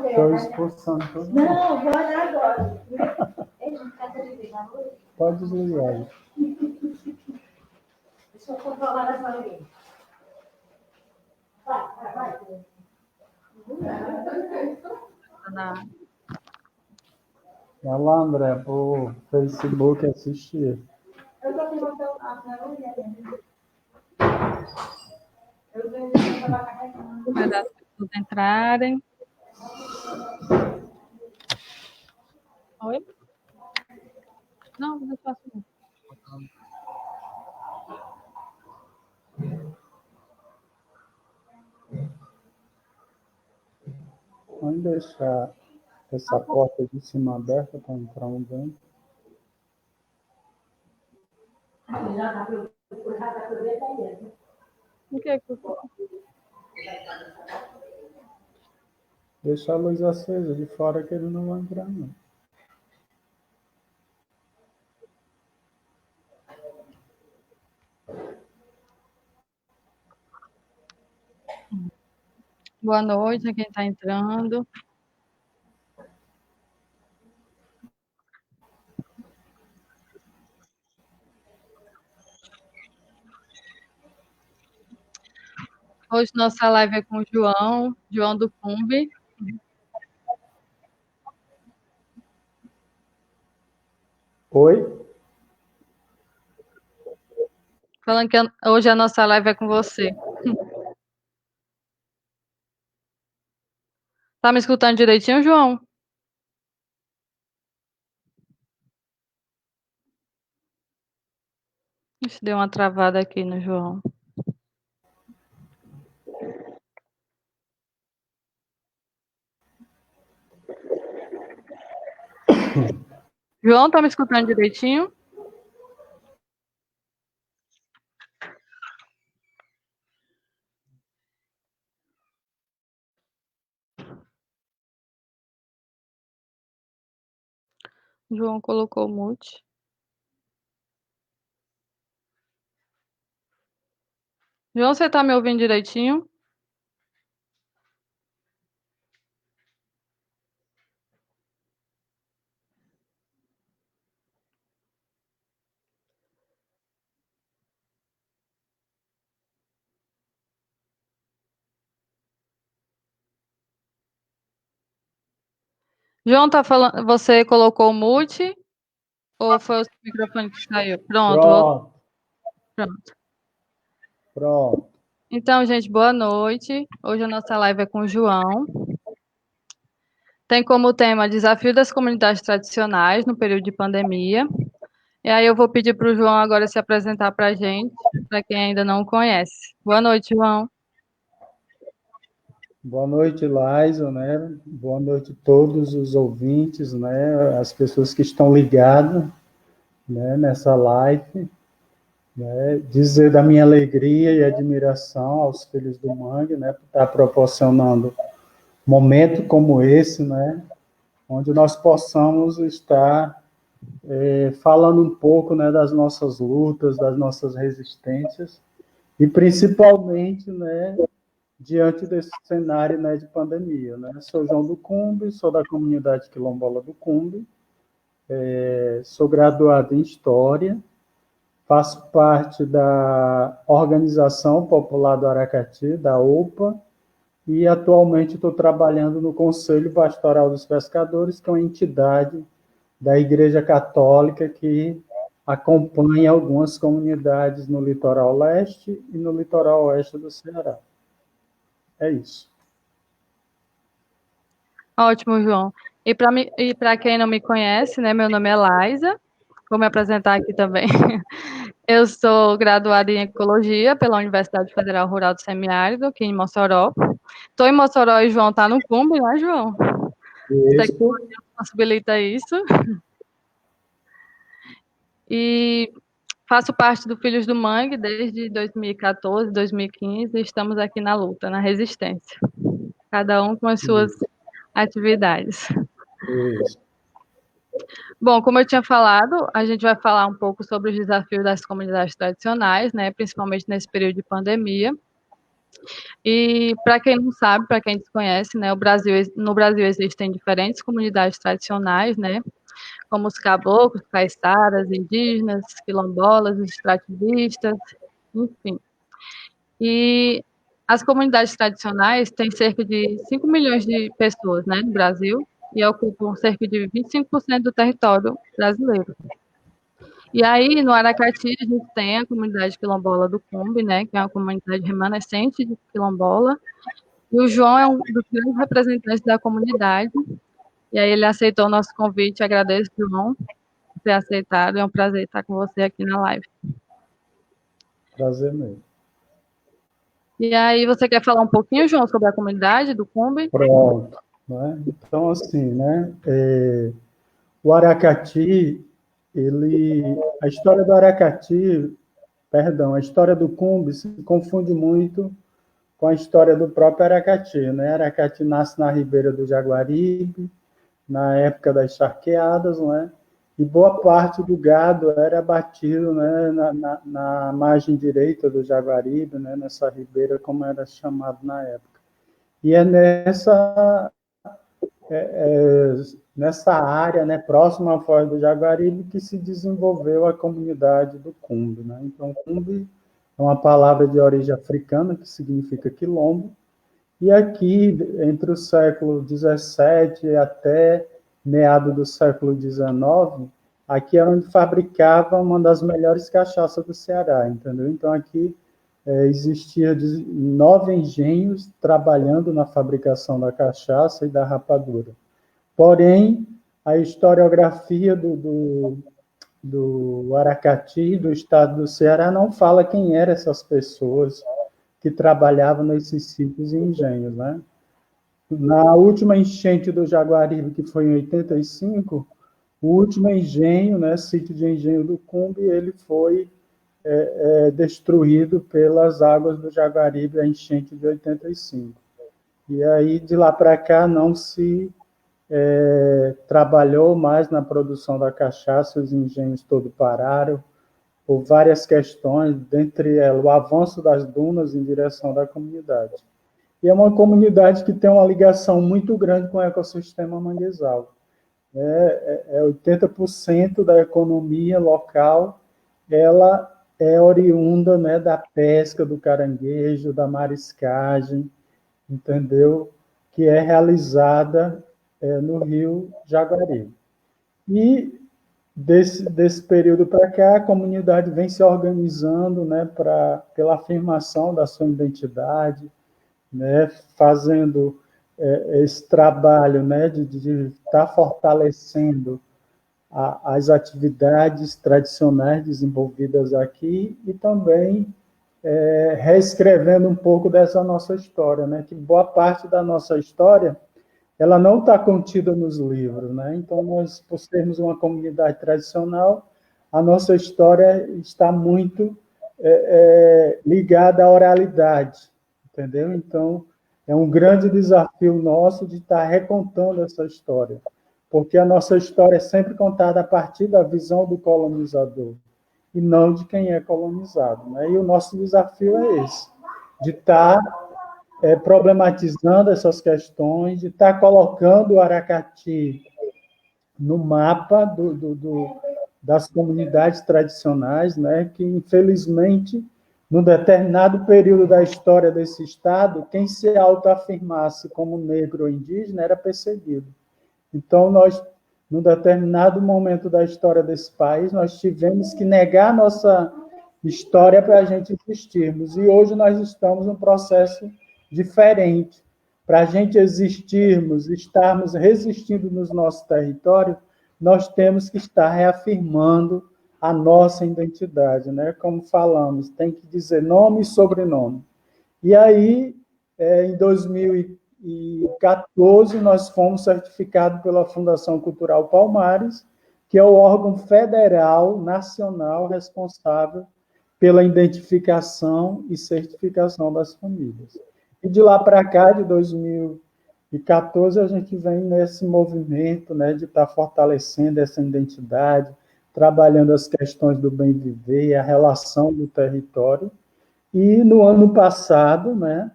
Estou expulsando todo mundo. Não, vou olhar agora. Pode desligar aí. Deixa eu controlar essa linha. Vai. Vai lá, André, pro Facebook assistir. Eu tô aqui no celular, não eu venho de estava carregando. Vai dar as pessoas entrarem. Oi? Não, não faço não. Vamos deixar essa porta de cima aberta para entrar um vento. O que é que eu... Deixa a luz acesa de fora que ele não vai entrar, não. Boa noite a quem está entrando. Hoje nossa live é com o João do Cumbi. Oi? Falando que hoje a nossa live é com você. Tá me escutando direitinho, João? Ixi, deu uma travada aqui no João. João, tá me escutando direitinho? João colocou o mute. João, você tá me ouvindo direitinho? João, tá falando, você colocou o mute ou foi o seu microfone que saiu? Pronto. Pronto. Então, gente, boa noite. Hoje a nossa live é com o João. Tem como tema Desafio das Comunidades Tradicionais no período de pandemia. E aí eu vou pedir para o João agora se apresentar para a gente, para quem ainda não o conhece. Boa noite, João. Boa noite, Laison, né? Boa noite a todos os ouvintes, né? As pessoas que estão ligadas, né, nessa live. Né? Dizer da minha alegria e admiração aos filhos do Mangue, né? Por estar proporcionando momento como esse, né? Onde nós possamos estar falando um pouco, né, das nossas lutas, das nossas resistências, e principalmente, né, diante desse cenário, né, de pandemia. Né? Sou João do Cumbi, sou da comunidade quilombola do Cumbi, sou graduado em História, faço parte da Organização Popular do Aracati, da OPA, e atualmente estou trabalhando no Conselho Pastoral dos Pescadores, que é uma entidade da Igreja Católica que acompanha algumas comunidades no litoral leste e no litoral oeste do Ceará. É isso. Ótimo, João. E para quem não me conhece, né, meu nome é Laisa. Vou me apresentar aqui também. Eu sou graduada em Ecologia pela Universidade Federal Rural do Semiárido, aqui em Mossoró. Estou em Mossoró e João está no Cumbi, né, João? Isso. A tecnologia possibilita isso. E faço parte do Filhos do Mangue desde 2014, 2015, e estamos aqui na luta, na resistência. Cada um com as suas atividades. Isso. Bom, como eu tinha falado, a gente vai falar um pouco sobre os desafios das comunidades tradicionais, né, principalmente nesse período de pandemia. E para quem não sabe, para quem desconhece, né, no Brasil existem diferentes comunidades tradicionais, né, como os caboclos, caiçaras, indígenas, quilombolas, extrativistas, enfim. E as comunidades tradicionais têm cerca de 5 milhões de pessoas, né, no Brasil, e ocupam cerca de 25% do território brasileiro. E aí, no Aracati, a gente tem a comunidade quilombola do Cumbe, né, que é uma comunidade remanescente de quilombola, e o João é um dos grandes representantes da comunidade, e aí ele aceitou o nosso convite, agradeço, João, por ter aceitado, é um prazer estar com você aqui na live. Prazer mesmo. E aí, você quer falar um pouquinho, João, sobre a comunidade do Cumbe? Pronto. Né? Então, assim, né, o Aracati, a história do Aracati, perdão, a história do Cumbe se confunde muito com a história do próprio Aracati, né? Aracati nasce na ribeira do Jaguaribe, na época das charqueadas, né? E boa parte do gado era abatido, né, na margem direita do Jaguaribe, né, nessa ribeira, como era chamado na época. E é nessa área, né, próxima à Foz do Jaguaribe, que se desenvolveu a comunidade do Cumbe. Né? Então, Cumbe é uma palavra de origem africana que significa quilombo, e aqui, entre o século XVII até meado do século XIX, aqui era onde fabricava uma das melhores cachaças do Ceará, entendeu? Então, aqui existia 9 engenhos trabalhando na fabricação da cachaça e da rapadura. Porém, a historiografia do Aracati, do estado do Ceará, não fala quem eram essas pessoas que trabalhavam nesses sítios e engenhos, né? Na última enchente do Jaguaribe, que foi em 85, o último engenho, né, sítio de engenho do Cumbe, ele foi destruído pelas águas do Jaguaribe, a enchente de 85. E aí, de lá para cá, não se trabalhou mais na produção da cachaça, os engenhos todos pararam, por várias questões, dentre elas o avanço das dunas em direção da comunidade. E é uma comunidade que tem uma ligação muito grande com o ecossistema manguezal. 80% da economia local, ela é oriunda, né, da pesca, do caranguejo, da mariscagem, entendeu? Que é realizada no rio Jaguaribe. E desse período para cá, a comunidade vem se organizando, né, pela afirmação da sua identidade, né, fazendo esse trabalho, né, de estar fortalecendo as atividades tradicionais desenvolvidas aqui e também reescrevendo um pouco dessa nossa história, né, que boa parte da nossa história ela não está contida nos livros, né? Então, nós, por sermos uma comunidade tradicional, a nossa história está muito ligada à oralidade, entendeu? Então, é um grande desafio nosso de estar recontando essa história, porque a nossa história é sempre contada a partir da visão do colonizador e não de quem é colonizado, né? E o nosso desafio é esse, de estar problematizando essas questões, de estar colocando o Aracati no mapa das comunidades tradicionais, né, que, infelizmente, num determinado período da história desse Estado, quem se autoafirmasse como negro ou indígena era perseguido. Então, nós, num determinado momento da história desse país, nós tivemos que negar a nossa história para a gente existirmos. E hoje nós estamos num processo diferente. Para a gente existirmos, estarmos resistindo nos nossos territórios, nós temos que estar reafirmando a nossa identidade, né? Como falamos, tem que dizer nome e sobrenome. E aí, em 2014, nós fomos certificados pela Fundação Cultural Palmares, que é o órgão federal nacional responsável pela identificação e certificação das famílias. E de lá para cá, de 2014 E 14 a gente vem nesse movimento, né, de estar fortalecendo essa identidade, trabalhando as questões do bem viver, a relação do território. E no ano passado, né,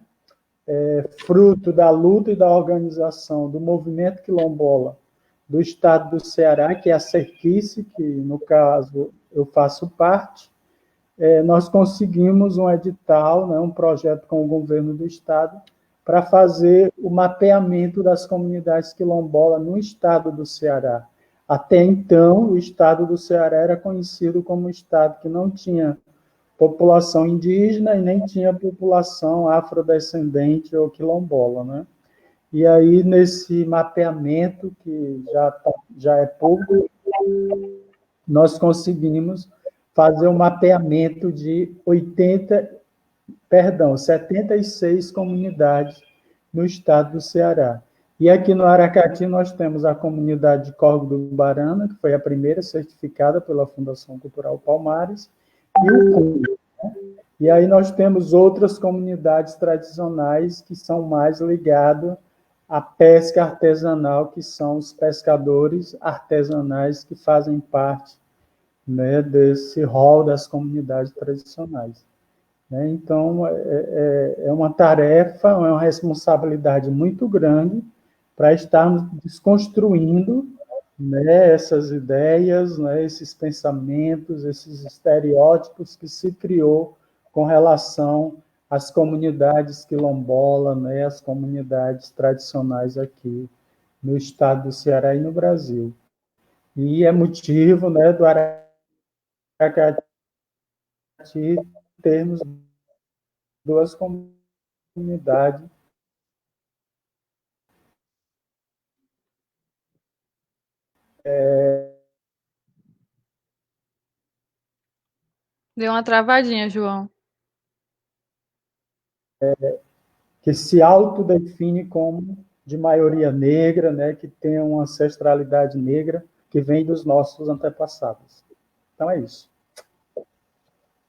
fruto da luta e da organização do movimento quilombola do estado do Ceará, que é a Cerquice, que no caso eu faço parte, nós conseguimos um edital, né, um projeto com o governo do estado, para fazer o mapeamento das comunidades quilombolas no estado do Ceará. Até então, o estado do Ceará era conhecido como um estado que não tinha população indígena e nem tinha população afrodescendente ou quilombola, né? E aí, nesse mapeamento, que já é público, nós conseguimos fazer um mapeamento de 76 comunidades no estado do Ceará. E aqui no Aracati nós temos a comunidade de Córrego do Barana, que foi a primeira certificada pela Fundação Cultural Palmares, e o Cumbe. E aí nós temos outras comunidades tradicionais que são mais ligadas à pesca artesanal, que são os pescadores artesanais que fazem parte, né, desse rol das comunidades tradicionais. Né? Então, é uma tarefa, é uma responsabilidade muito grande para estarmos desconstruindo, né, essas ideias, né, esses pensamentos, esses estereótipos que se criou com relação às comunidades quilombolas, né, as comunidades tradicionais aqui no estado do Ceará e no Brasil. E é motivo, né, do Aracati termos duas comunidades. Deu uma travadinha, João. Que se autodefine como de maioria negra, né, que tem uma ancestralidade negra que vem dos nossos antepassados. Então é isso.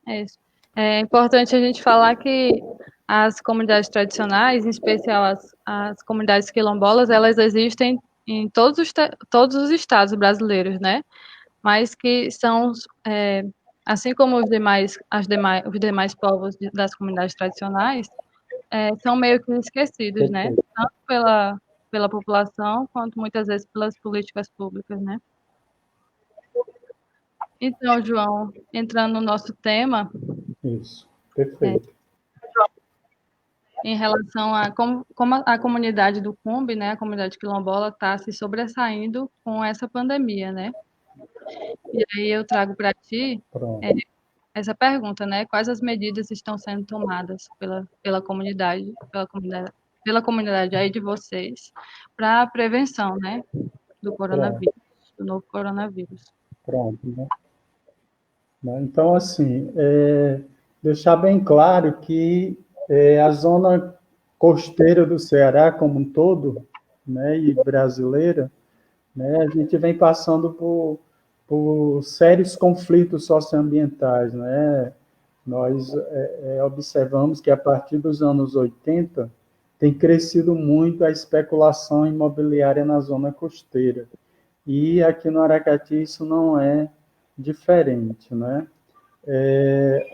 É isso. É importante a gente falar que as comunidades tradicionais, em especial as comunidades quilombolas, elas existem em todos os estados brasileiros, né? Mas que são, assim como os demais povos das comunidades tradicionais, são meio que esquecidos, né? Perfeito. Tanto pela população, quanto muitas vezes pelas políticas públicas, né? Então, João, entrando no nosso tema, Isso, perfeito. em relação a como a comunidade do Cumbe, né, a comunidade quilombola, está se sobressaindo com essa pandemia, né? E aí eu trago para ti Pronto. essa pergunta, né? Quais as medidas estão sendo tomadas pela comunidade aí de vocês para a prevenção, né, do Pronto. coronavírus, do novo coronavírus? Pronto, né? Então, assim, deixar bem claro que a zona costeira do Ceará como um todo, né, e brasileira, né, a gente vem passando por sérios conflitos socioambientais, né? Nós observamos que a partir dos anos 80 tem crescido muito a especulação imobiliária na zona costeira. E aqui no Aracati isso não é diferente, né?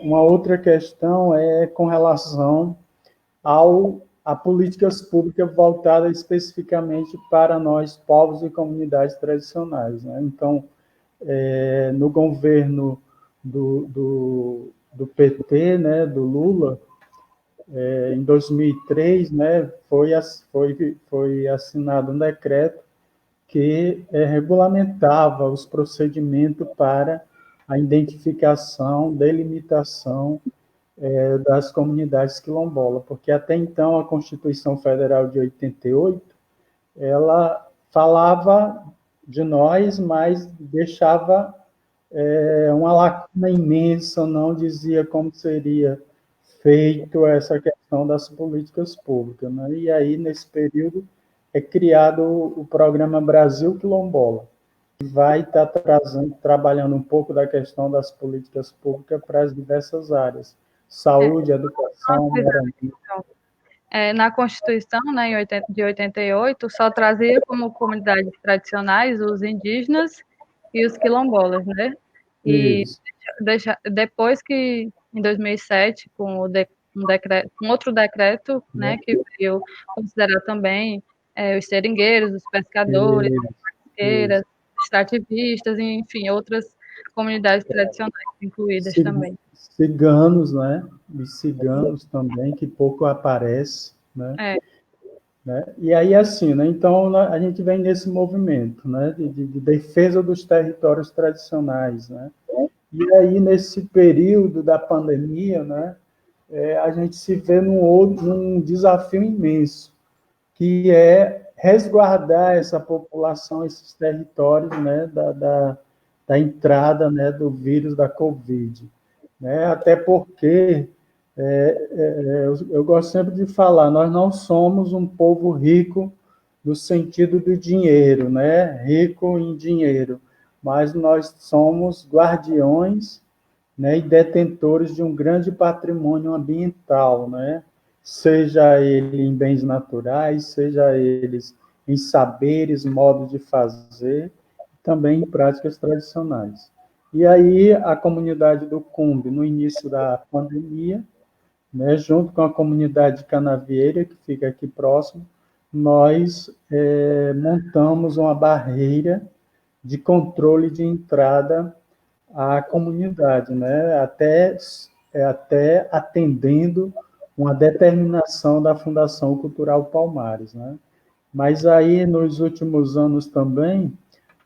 Uma outra questão é com relação a políticas públicas voltadas especificamente para nós, povos e comunidades tradicionais, né? Então, no governo do PT, né, do Lula, em 2003, né, foi assinado um decreto que regulamentava os procedimentos para a identificação, delimitação das comunidades quilombolas, porque até então a Constituição Federal de 88, ela falava de nós, mas deixava uma lacuna imensa, não dizia como seria feito essa questão das políticas públicas, né? E aí, nesse período, é criado o programa Brasil Quilombola, que vai estar trabalhando um pouco da questão das políticas públicas para as diversas áreas, saúde, educação, Então, Na Constituição, né, de 88, só trazia como comunidades tradicionais os indígenas e os quilombolas, né? E Isso. depois que, em 2007, com outro decreto, né, que veio considerar também os seringueiros, os pescadores, Isso. pesqueiras, extrativistas, enfim, outras comunidades tradicionais incluídas também. Ciganos, né? Os ciganos também, que pouco aparece, né? É. Né? E aí, assim, né? Então, a gente vem nesse movimento, né? De defesa dos territórios tradicionais, né? E aí, nesse período da pandemia, né? A gente se vê num desafio imenso, que é resguardar essa população, esses territórios, né? Da entrada, né? Do vírus da Covid, né? Até porque eu gosto sempre de falar, nós não somos um povo rico no sentido do dinheiro, né? Rico em dinheiro, mas nós somos guardiões, né, e detentores de um grande patrimônio ambiental, né? Seja ele em bens naturais, seja eles em saberes, modos de fazer, também em práticas tradicionais. E aí a comunidade do Cumbe, no início da pandemia, né, junto com a comunidade canavieira, que fica aqui próximo, nós montamos uma barreira de controle de entrada à comunidade, né, até atendendo uma determinação da Fundação Cultural Palmares, né. Mas aí, nos últimos anos também,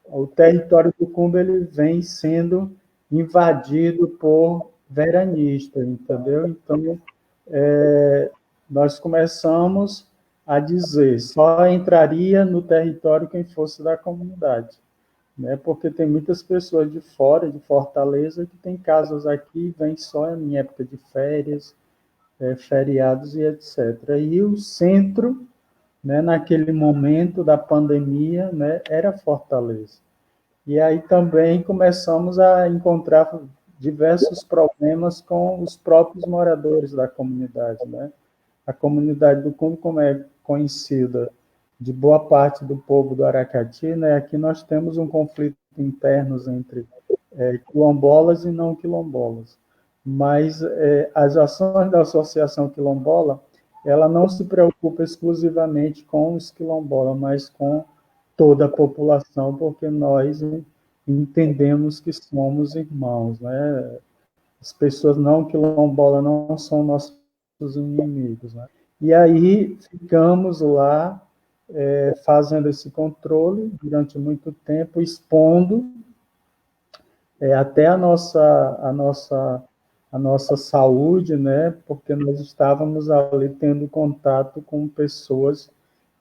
o território do Cumbe ele vem sendo invadido por veranistas, entendeu? Então, nós começamos a dizer só entraria no território quem fosse da comunidade, né? Porque tem muitas pessoas de fora, de Fortaleza, que têm casas aqui, vêm só em época de férias, feriados e etc. E o centro, né, naquele momento da pandemia, né, era Fortaleza. E aí também começamos a encontrar diversos problemas com os próprios moradores da comunidade, né? A comunidade do Cumbe, como é conhecida de boa parte do povo do Aracati, né? Aqui nós temos um conflito interno entre quilombolas e não quilombolas. Mas as ações da Associação Quilombola, ela não se preocupa exclusivamente com os quilombolas, mas com toda a população, porque nós entendemos que somos irmãos, né? As pessoas não quilombolas não são nossos inimigos, né? E aí ficamos lá fazendo esse controle durante muito tempo, expondo até a nossa saúde, né? Porque nós estávamos ali tendo contato com pessoas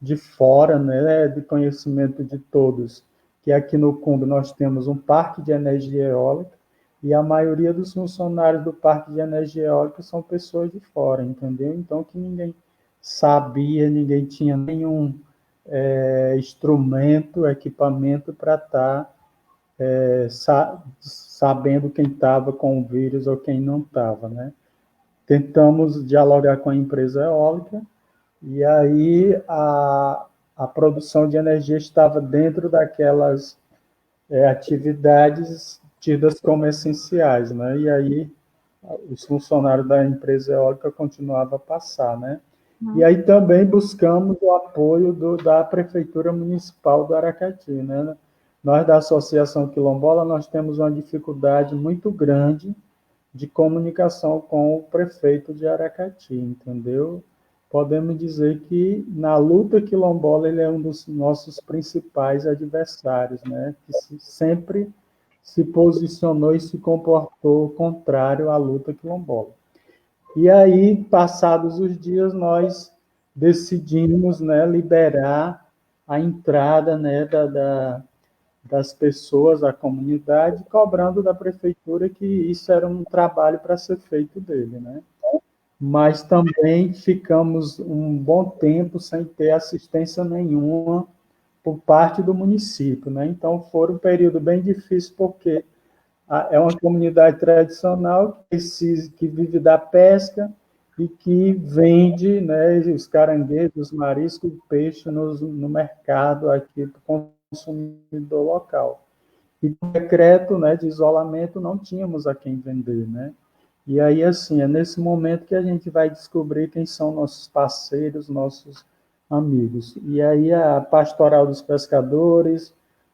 de fora, né? De conhecimento de todos, que aqui no Cumbe nós temos um parque de energia eólica e a maioria dos funcionários do parque de energia eólica são pessoas de fora, entendeu? Então que ninguém sabia, ninguém tinha nenhum instrumento, equipamento para estar sabendo quem estava com o vírus ou quem não estava, né? Tentamos dialogar com a empresa eólica e aí a produção de energia estava dentro daquelas atividades tidas como essenciais, né? E aí os funcionários da empresa eólica continuavam a passar, né? E aí também buscamos o apoio da Prefeitura Municipal do Aracati, né? Nós, da Associação Quilombola, nós temos uma dificuldade muito grande de comunicação com o prefeito de Aracati, entendeu? Podemos dizer que, na luta quilombola, ele é um dos nossos principais adversários, né? Que sempre se posicionou e se comportou contrário à luta quilombola. E aí, passados os dias, nós decidimos, né, liberar a entrada, né, das pessoas, da comunidade, cobrando da prefeitura que isso era um trabalho para ser feito dele, né? Mas também ficamos um bom tempo sem ter assistência nenhuma por parte do município, né? Então, foi um período bem difícil, porque é uma comunidade tradicional que vive da pesca, e que vende, né, os caranguejos, os mariscos, o peixe no mercado aqui para o consumidor local. E com decreto, né, de isolamento não tínhamos a quem vender, né? E aí, assim, é nesse momento que a gente vai descobrir quem são nossos parceiros, nossos amigos. E aí a Pastoral dos Pescadores,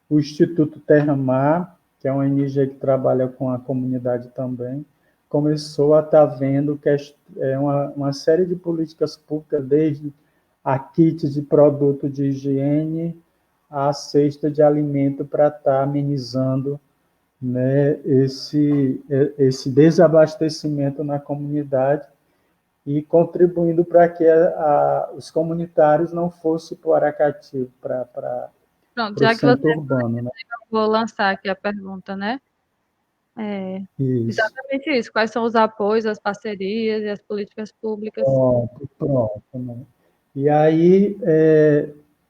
o Instituto Terra Mar, que é uma ONG que trabalha com a comunidade também, começou a estar vendo que uma série de políticas públicas, desde a kit de produto de higiene, a cesta de alimento para estar amenizando, né, esse desabastecimento na comunidade e contribuindo para que os comunitários não fossem para o Aracati, para Pronto, o já que você centro urbano. Né? vou lançar aqui a pergunta, né? É, Isso. exatamente isso. Quais são os apoios, as parcerias e as políticas públicas? Pronto. Né? E aí,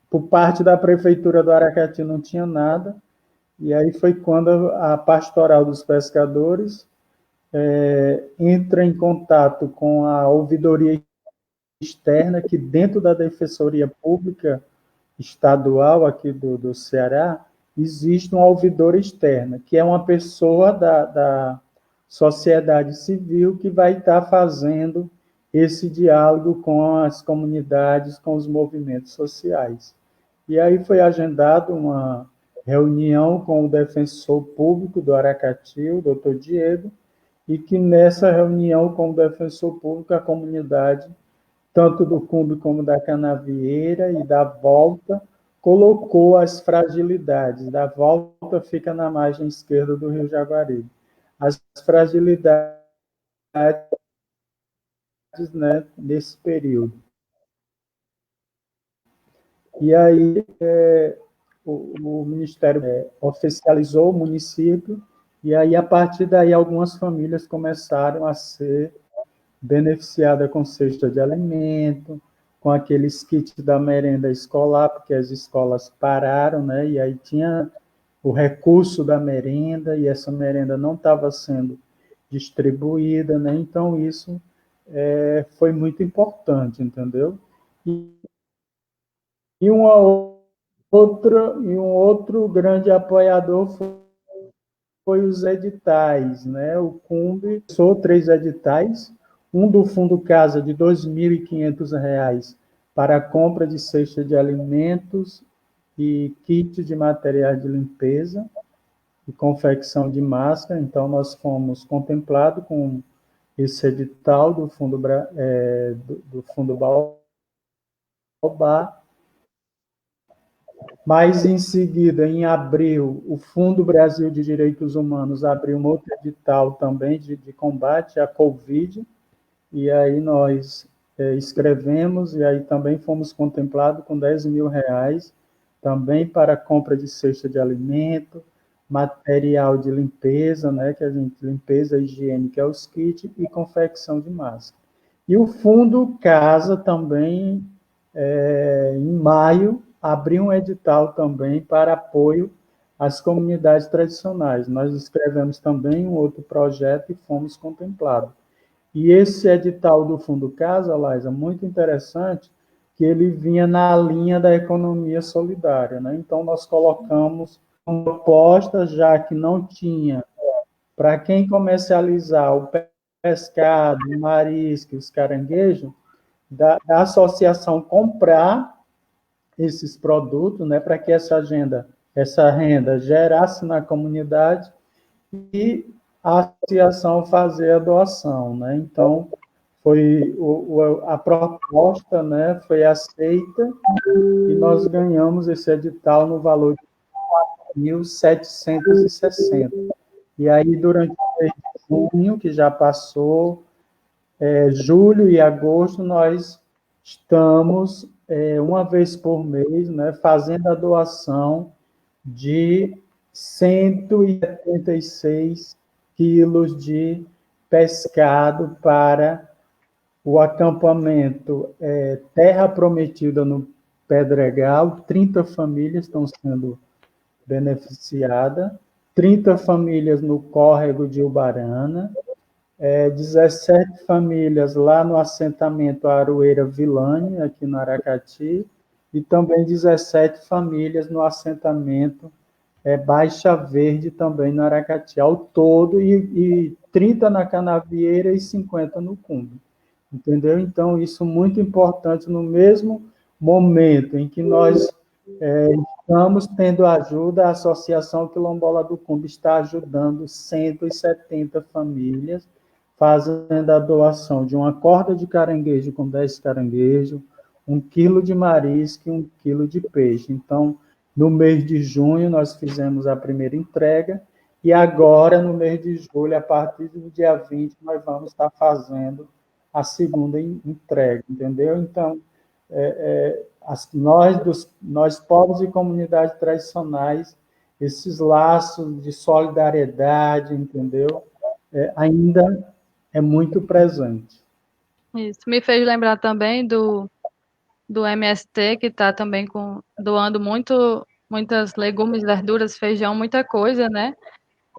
por parte da Prefeitura do Aracati não tinha nada, e aí foi quando a Pastoral dos Pescadores entra em contato com a ouvidoria externa, que dentro da Defensoria Pública Estadual aqui do Ceará, existe uma ouvidora externa, que é uma pessoa da sociedade civil que vai estar fazendo esse diálogo com as comunidades, com os movimentos sociais. E aí foi agendada uma reunião com o defensor público do Aracati, o doutor Diego, e que nessa reunião com o defensor público, a comunidade, tanto do Cumbe como da Canavieira e da Volta, colocou as fragilidades. Da Volta fica na margem esquerda do Rio Jaguaribe. As fragilidades, né, nesse período. E aí o Ministério oficializou o município, e aí, a partir daí, algumas famílias começaram a ser beneficiada com cesta de alimento, com aqueles kits da merenda escolar, porque as escolas pararam, né? E aí tinha o recurso da merenda, e essa merenda não estava sendo distribuída, né? Então, isso foi muito importante, entendeu? E um outro grande apoiador foi os editais, né? O Cumbe sou 3 editais, um do Fundo Casa de R$ 2.500 para a compra de cesta de alimentos e kit de materiais de limpeza e confecção de máscara. Então, nós fomos contemplados com esse edital do Fundo Baobá. Mas, em seguida, em abril, o Fundo Brasil de Direitos Humanos abriu um outro edital também de combate à Covid, e aí nós escrevemos, e aí também fomos contemplados com R$ 10.000, também para compra de cesta de alimento, material de limpeza, né, que a gente, limpeza higiênica é os kits, e confecção de máscara. E o Fundo Casa também, em maio, abriu um edital também para apoio às comunidades tradicionais. Nós escrevemos também um outro projeto e fomos contemplados. E esse edital do Fundo Casa, Laisa, muito interessante, que ele vinha na linha da economia solidária, né? Então, nós colocamos uma proposta, já que não tinha, para quem comercializar o pescado, o marisco, os caranguejos, da associação comprar esses produtos, né, para que essa renda gerasse na comunidade e a associação fazer a doação, né? Então, a proposta, né, foi aceita e nós ganhamos esse edital no valor de 1.760. E aí, durante o mês de junho, que já passou, julho e agosto, nós estamos, uma vez por mês, né, fazendo a doação de 176 quilos de pescado para o acampamento Terra Prometida no Pedregal. 30 famílias estão sendo beneficiadas, 30 famílias no córrego de Ubarana, 17 famílias lá no assentamento Aroeira Vilane, aqui no Aracati, e também 17 famílias no assentamento Baixa Verde, também no Aracati, ao todo, e 30 na Canavieira e 50 no Cumbe. Entendeu? Então, isso é muito importante no mesmo momento em que nós estamos tendo ajuda, a Associação Quilombola do Cumbe está ajudando 170 famílias, fazendo a doação de uma corda de caranguejo com 10 caranguejos, 1 quilo de marisco e 1 quilo de peixe. Então, no mês de junho, nós fizemos a primeira entrega, e agora, no mês de julho, a partir do dia 20, nós vamos estar fazendo a segunda entrega, entendeu? Então, nós povos e comunidades tradicionais, esses laços de solidariedade, entendeu? Ainda é muito presente. Isso. Me fez lembrar também do MST, que está também doando muitas legumes, verduras, feijão, muita coisa, né?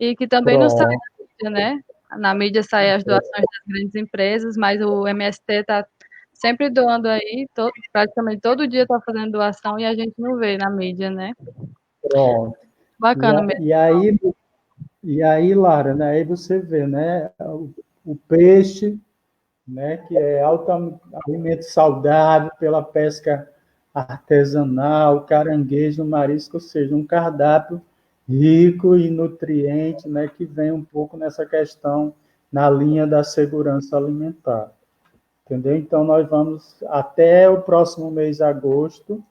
E que também não sai Pronto. na mídia, né? Na mídia saem as doações das grandes empresas, mas o MST está sempre doando aí, praticamente todo dia está fazendo doação e a gente não vê na mídia, né? Pronto. Bacana mesmo. E aí, Lara, né, aí você vê, né, o peixe, né, que é alimento saudável pela pesca artesanal, caranguejo, marisco, ou seja, um cardápio rico e nutriente, né, que vem um pouco nessa questão na linha da segurança alimentar. Entendeu? Então, nós vamos, até o próximo mês de agosto,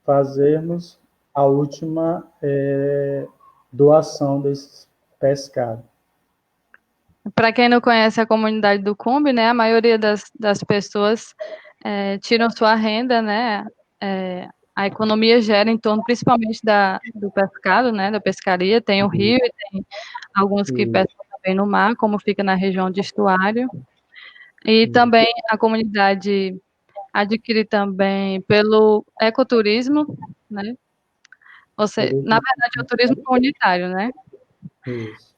fazermos a última doação desses pescados. Para quem não conhece a comunidade do Cumbe, né, a maioria das pessoas tiram sua renda, né, a economia gira em torno principalmente do pescado, né, da pescaria, tem o rio e tem alguns que pescam também no mar, como fica na região de estuário, e também a comunidade adquire também pelo ecoturismo, né, na verdade é o turismo comunitário, né. Isso.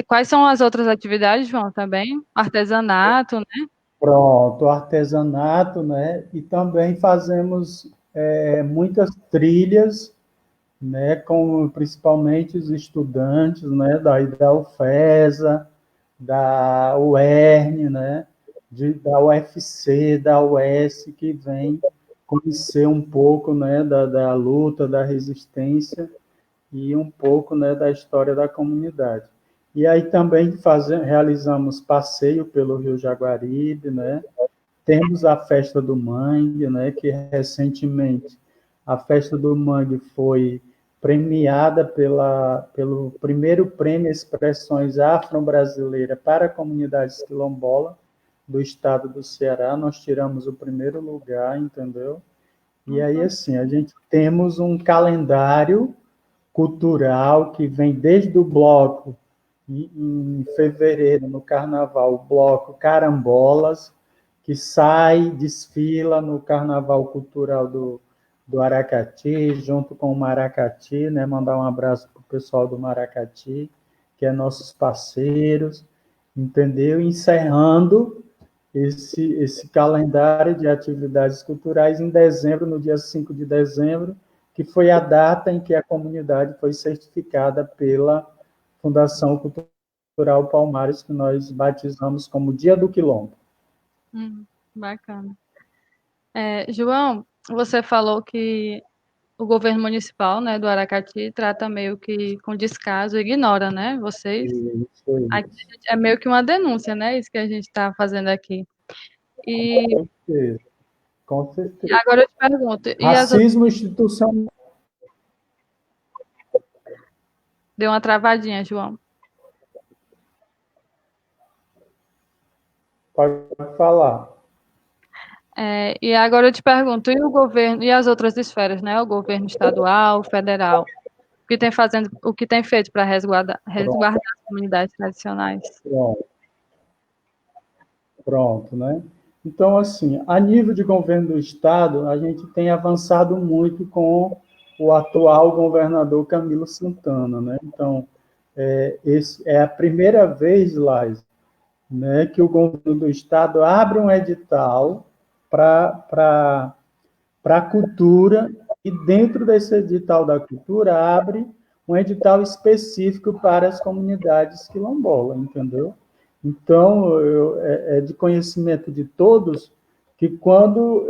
Quais são as outras atividades, João, também? Artesanato, né? Pronto, artesanato, né? E também fazemos muitas trilhas, né? Com principalmente os estudantes, né? Da UFESA, da UERN, né? Da UFC, da UES, que vem conhecer um pouco, né? Da luta, da resistência e um pouco, né? Da história da comunidade. E aí também realizamos passeio pelo Rio Jaguaribe, né? Temos a Festa do Mangue, né? Que recentemente a Festa do Mangue foi premiada pelo primeiro prêmio Expressões Afro-Brasileira para comunidades quilombolas do estado do Ceará. Nós tiramos o primeiro lugar, entendeu? E aí, assim, a gente temos um calendário cultural que vem desde o bloco em fevereiro, no Carnaval, o bloco Carambolas, que sai, desfila no Carnaval Cultural do Aracati, junto com o Maracati, né? Mandar um abraço para o pessoal do Maracati, que é nossos parceiros, entendeu? Encerrando esse calendário de atividades culturais em dezembro, no dia 5 de dezembro, que foi a data em que a comunidade foi certificada pela Fundação Cultural Palmares, que nós batizamos como Dia do Quilombo. Bacana. João, você falou que o governo municipal, né, do Aracati trata meio que com descaso, ignora, né, vocês. Isso. É meio que uma denúncia, né, isso que a gente está fazendo aqui. Com certeza. E agora eu te pergunto... Racismo institucional. Deu uma travadinha, João. Pode falar. E agora eu te pergunto, e o governo, e as outras esferas, né? O governo estadual, o federal, o que tem feito para resguardar as comunidades tradicionais? Pronto, né? Então, assim, a nível de governo do estado, a gente tem avançado muito com o atual governador Camilo Santana, né? Então, esse é a primeira vez, Lais, né, que o governo do estado abre um edital para a cultura, e dentro desse edital da cultura abre um edital específico para as comunidades quilombolas, entendeu? Então, é de conhecimento de todos que quando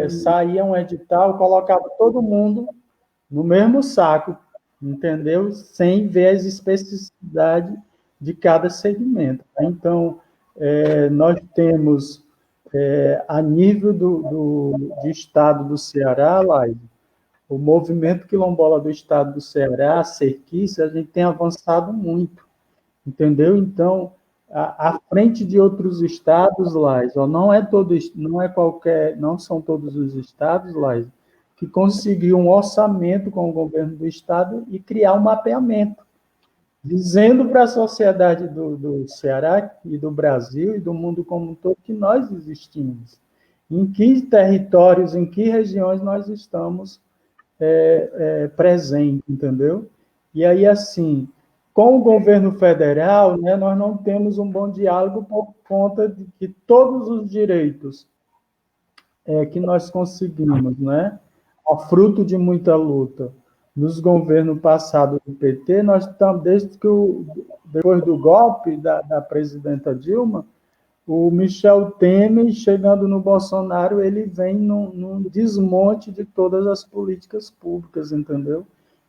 saía um edital, colocava todo mundo no mesmo saco, entendeu? Sem ver as especificidades de cada segmento. Então, nós temos, a nível de estado do Ceará, Laide, o movimento quilombola do estado do Ceará, a Cerquice, a gente tem avançado muito, entendeu? Então, à frente de outros estados, Laide, não são todos os estados, Laide, que conseguiu um orçamento com o governo do estado e criar um mapeamento, dizendo para a sociedade do Ceará e do Brasil e do mundo como um todo que nós existimos, em que territórios, em que regiões nós estamos presentes, entendeu? E aí, assim, com o governo federal, né, nós não temos um bom diálogo por conta de que todos os direitos que nós conseguimos, né, a fruto de muita luta, nos governos passados do PT, nós estamos, depois do golpe da presidenta Dilma, o Michel Temer, chegando no Bolsonaro, ele vem num desmonte de todas as políticas públicas, entendeu?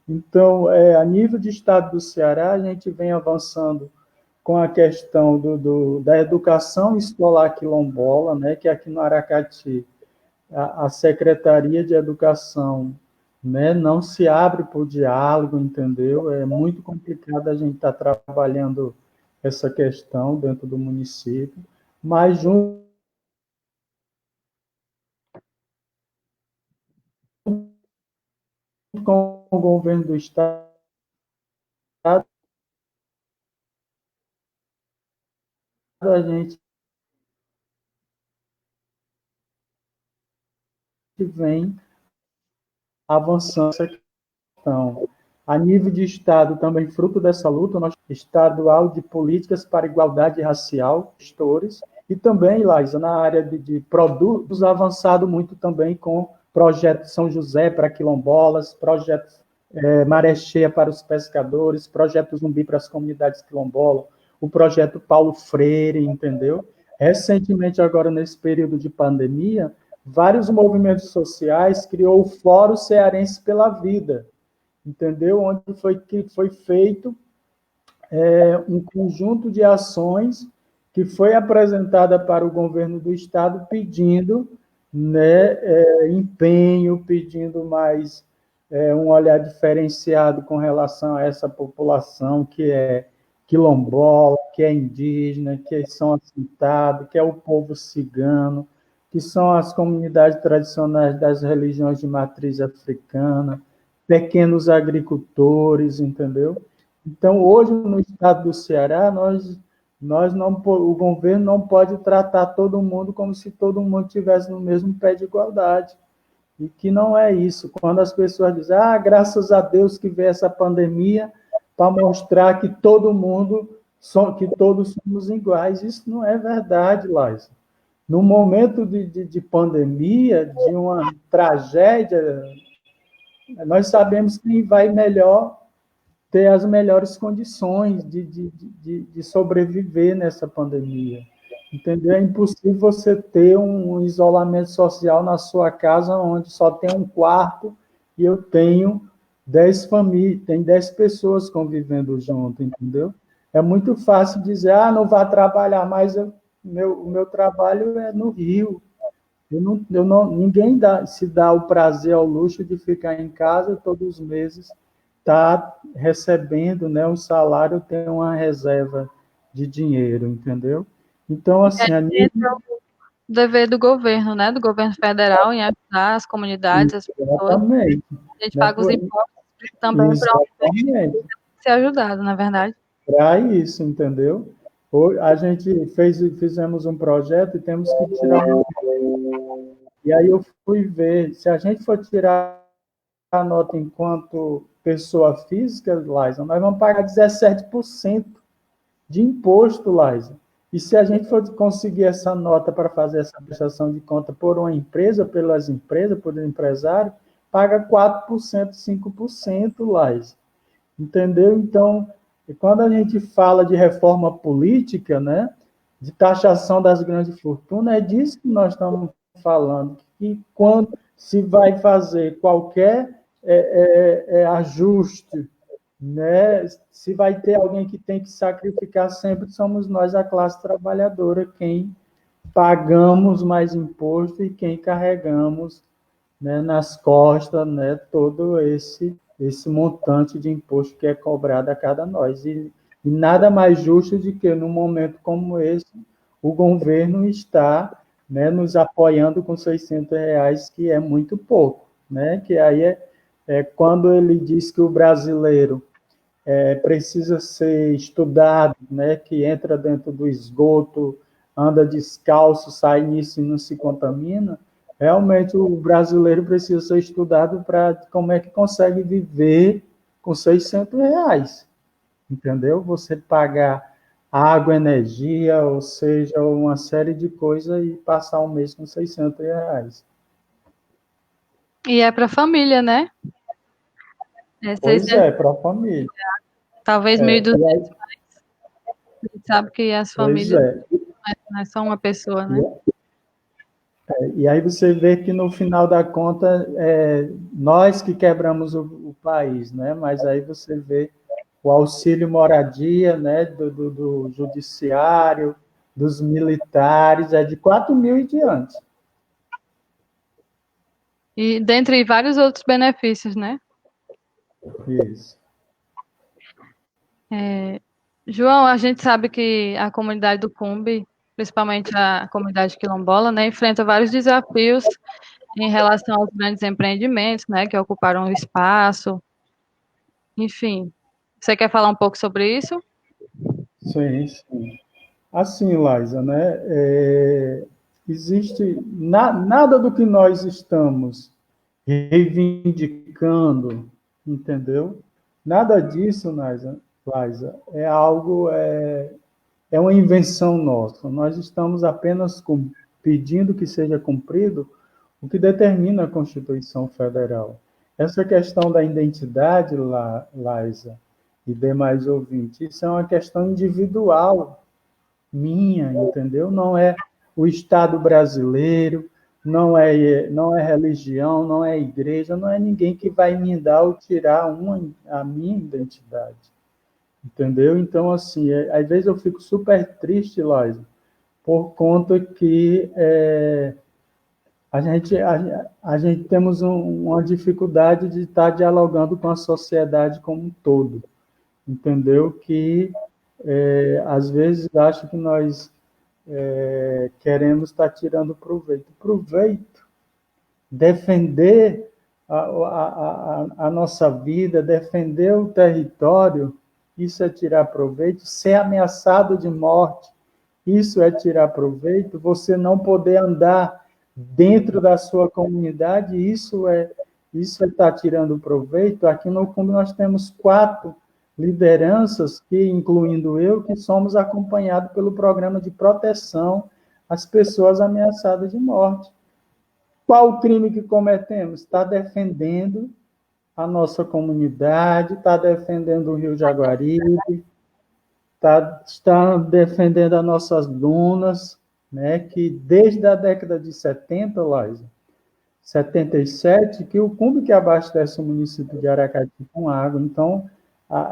Então, a nível de estado do Ceará, a gente vem avançando com a questão da educação escolar quilombola, né, que aqui no Aracati, a Secretaria de Educação, né, não se abre para o diálogo, entendeu? É muito complicado a gente estar trabalhando essa questão dentro do município, mas junto com o governo do estado, a gente vem avançando essa questão. A nível de Estado, também fruto dessa luta, nós estadual de políticas para igualdade racial, gestores, e também, Laísa, na área de produtos, avançado muito também com projeto São José para quilombolas, projeto Maré Cheia para os pescadores, projeto Zumbi para as comunidades quilombolas, o projeto Paulo Freire, entendeu? Recentemente, agora nesse período de pandemia, vários movimentos sociais criou o Fórum Cearense pela Vida, entendeu? Onde foi feito um conjunto de ações que foi apresentada para o governo do estado pedindo, né, empenho, pedindo mais um olhar diferenciado com relação a essa população que é quilombola, que é indígena, que são assentados, que é o povo cigano, que são as comunidades tradicionais das religiões de matriz africana, pequenos agricultores, entendeu? Então, hoje, no estado do Ceará, nós não, o governo não pode tratar todo mundo como se todo mundo estivesse no mesmo pé de igualdade. E que não é isso. Quando as pessoas dizem, graças a Deus que veio essa pandemia para mostrar que todo mundo, que todos somos iguais. Isso não é verdade, Laís. No momento de pandemia, de uma tragédia, nós sabemos quem vai melhor ter as melhores condições de sobreviver nessa pandemia. Entendeu? É impossível você ter um isolamento social na sua casa onde só tem um quarto e eu tenho 10 famílias, tem 10 pessoas convivendo junto, entendeu? É muito fácil dizer, não vá trabalhar, mas o meu trabalho é no Rio. Ninguém se dá o prazer, ao luxo de ficar em casa todos os meses, tá recebendo, né, um salário, tem uma reserva de dinheiro, entendeu? Então, assim, a nível... O dever do governo, né, do governo federal, em ajudar as comunidades, as pessoas. Exatamente. A gente paga os impostos também para ser ajudado, na verdade. Para isso, entendeu? A gente fizemos um projeto e temos que tirar E aí eu fui ver, se a gente for tirar a nota enquanto pessoa física, Laisa, nós vamos pagar 17% de imposto, Laisa. E se a gente for conseguir essa nota para fazer essa prestação de conta por uma empresa, pelas empresas, por um empresário, paga 4%, 5%, Lais. Entendeu? Então, quando a gente fala de reforma política, né, de taxação das grandes fortunas, é disso que nós estamos falando, que quando se vai fazer qualquer ajuste, né, se vai ter alguém que tem que sacrificar, sempre somos nós, a classe trabalhadora, quem pagamos mais imposto e quem carregamos, né, nas costas, né, todo esse montante de imposto que é cobrado a cada nós. E nada mais justo do que, num momento como esse, o governo está, né, nos apoiando com R$ 600, que é muito pouco. Né? Que aí quando ele diz que o brasileiro precisa ser estudado, né, que entra dentro do esgoto, anda descalço, sai nisso e não se contamina, realmente o brasileiro precisa ser estudado para como é que consegue viver com R$ 600, entendeu? Você pagar água, energia, ou seja, uma série de coisas e passar um mês com R$ 600. E é para a família, né? Pois é, para a família. Talvez 1.200, a gente sabe que as Pois famílias é. não é só uma pessoa, né? E aí você vê que, no final da conta, nós que quebramos o país, né? Mas aí você vê o auxílio moradia, né, do judiciário, dos militares, é de 4 mil e diante. E dentre vários outros benefícios, né? Isso. João, a gente sabe que a comunidade do Cumbe, principalmente a comunidade quilombola, né, enfrenta vários desafios em relação aos grandes empreendimentos, né, que ocuparam o espaço. Enfim, você quer falar um pouco sobre isso? Sim, sim. Assim, Laisa, né? Existe nada do que nós estamos reivindicando, entendeu? Nada disso, Laisa, é algo, é uma invenção nossa. Nós estamos apenas pedindo que seja cumprido o que determina a Constituição Federal. Essa questão da identidade, Laisa, e demais ouvintes, isso é uma questão individual minha, entendeu? Não é o Estado brasileiro, não é religião, não é igreja, não é ninguém que vai me dar ou tirar a minha identidade, entendeu? Então, assim, às vezes eu fico super triste, Lois, por conta que a gente temos uma dificuldade de estar dialogando com a sociedade como um todo, entendeu? Que às vezes acho que nós queremos estar tirando proveito. Proveito, defender a nossa vida, defender o território, isso é tirar proveito. Ser ameaçado de morte, isso é tirar proveito. Você não poder andar dentro da sua comunidade, isso é estar tirando proveito. Aqui no Cumbe nós temos 4 lideranças, que, incluindo eu, que somos acompanhados pelo programa de proteção às pessoas ameaçadas de morte. Qual o crime que cometemos? Está defendendo a nossa comunidade, está defendendo o Rio Jaguaribe, está defendendo as nossas dunas, né, que desde a década de 70, Laisa, 77, que o Cumbe que abastece o município de Aracati com água. Então,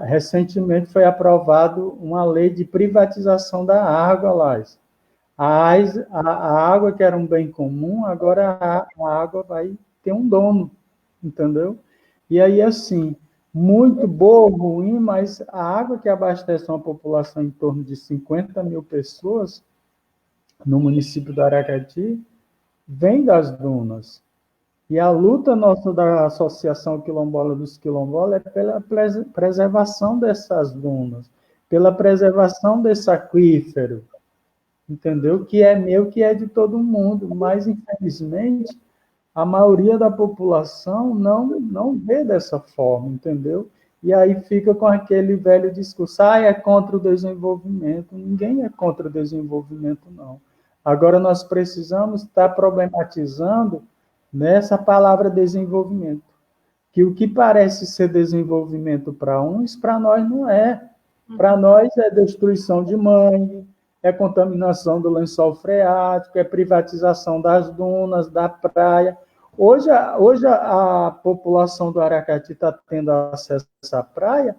recentemente foi aprovado uma lei de privatização da água, Laisa. A água, que era um bem comum, agora a água vai ter um dono, entendeu? E aí, assim, muito boa ou ruim, mas a água que abastece uma população em torno de 50 mil pessoas no município do Aracati vem das dunas. E a luta nossa da Associação Quilombola dos Quilombolas é pela preservação dessas dunas, pela preservação desse aquífero, entendeu? Que é meu, que é de todo mundo, mas, infelizmente, a maioria da população não vê dessa forma, entendeu? e aí fica com aquele velho discurso, é contra o desenvolvimento. Ninguém é contra o desenvolvimento, não. Agora nós precisamos estar problematizando nessa palavra desenvolvimento, que o que parece ser desenvolvimento para uns, para nós não é. Para nós é destruição de mangue, é contaminação do lençol freático, é privatização das dunas, da praia. Hoje a população do Aracati está tendo acesso à praia,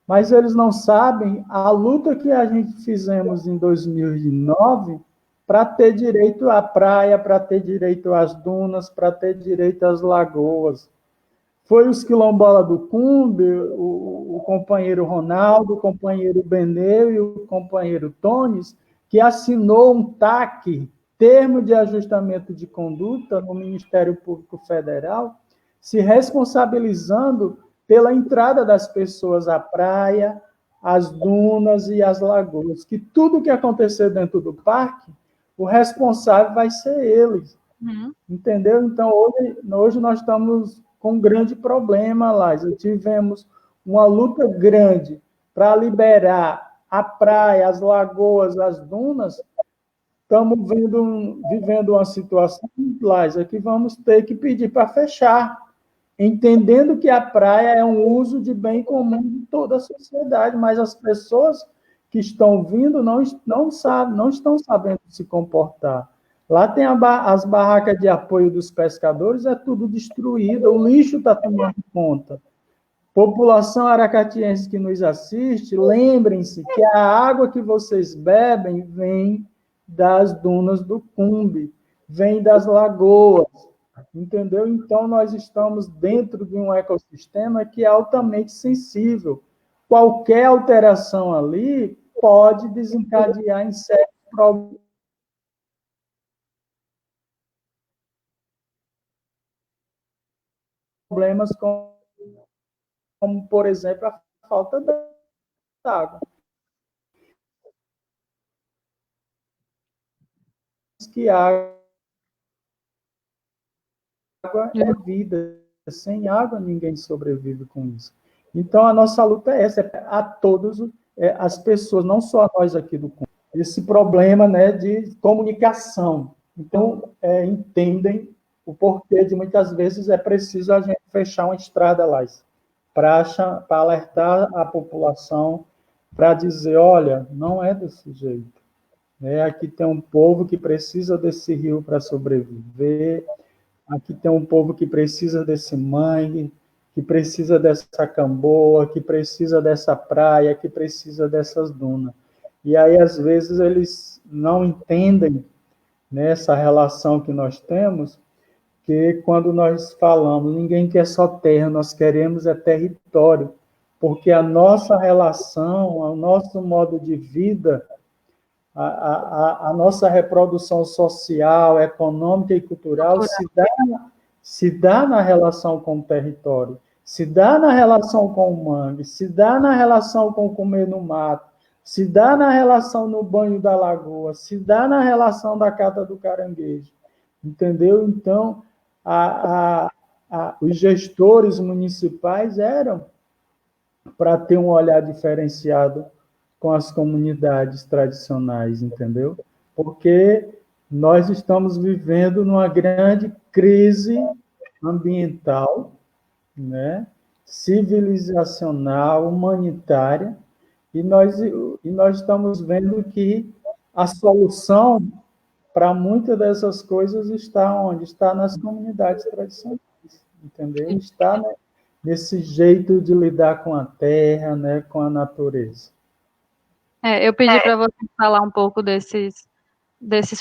mas eles não sabem a luta que a gente fizemos em 2009 para ter direito à praia, para ter direito às dunas, para ter direito às lagoas. Foi os quilombolas do Cumbe, o companheiro Ronaldo, o companheiro Beneu e o companheiro Tones, que assinou um TAC, Termo de Ajustamento de Conduta, no Ministério Público Federal, se responsabilizando pela entrada das pessoas à praia, às dunas e às lagoas, que tudo que acontecer dentro do parque, o responsável vai ser eles. Entendeu? Então, hoje nós estamos com um grande problema, Laís. Tivemos uma luta grande para liberar a praia, as lagoas, as dunas. Estamos vivendo uma situação, Laís, que vamos ter que pedir para fechar, entendendo que a praia é um uso de bem comum de toda a sociedade, mas as pessoas que estão vindo não estão sabendo se comportar. Lá tem as barracas de apoio dos pescadores, é tudo destruído, o lixo está tomando conta. População aracatiense que nos assiste, lembrem-se que a água que vocês bebem vem das dunas do Cumbe, vem das lagoas, entendeu? Então, nós estamos dentro de um ecossistema que é altamente sensível. Qualquer alteração ali pode desencadear em sérios problemas como, por exemplo, a falta d'água. Que a água é vida. Sem água, ninguém sobrevive com isso. Então, a nossa luta é essa, a todas as pessoas, não só a nós aqui do Congo, esse problema, né, de comunicação. Então, entendem o porquê de, muitas vezes, é preciso a gente fechar uma estrada lá, para alertar a população, para dizer, olha, não é desse jeito. Aqui tem um povo que precisa desse rio para sobreviver, aqui tem um povo que precisa desse mangue, que precisa dessa camboa, que precisa dessa praia, que precisa dessas dunas. E aí, às vezes, eles não entendem nessa relação que nós temos, que quando nós falamos, ninguém quer só terra, nós queremos é território, porque a nossa relação, o nosso modo de vida, a nossa reprodução social, econômica e cultural se dá na relação com o território, se dá na relação com o mangue, se dá na relação com comer no mato, se dá na relação no banho da lagoa, se dá na relação da cata do caranguejo. Entendeu? Então, os gestores municipais eram para ter um olhar diferenciado com as comunidades tradicionais, entendeu? Porque nós estamos vivendo numa grande crise ambiental, né? Civilizacional, humanitária, e nós estamos vendo que a solução para muitas dessas coisas está onde? Está nas comunidades tradicionais, entendeu? Está, né, nesse jeito de lidar com a terra, né, com a natureza. Eu pedi para você falar um pouco desses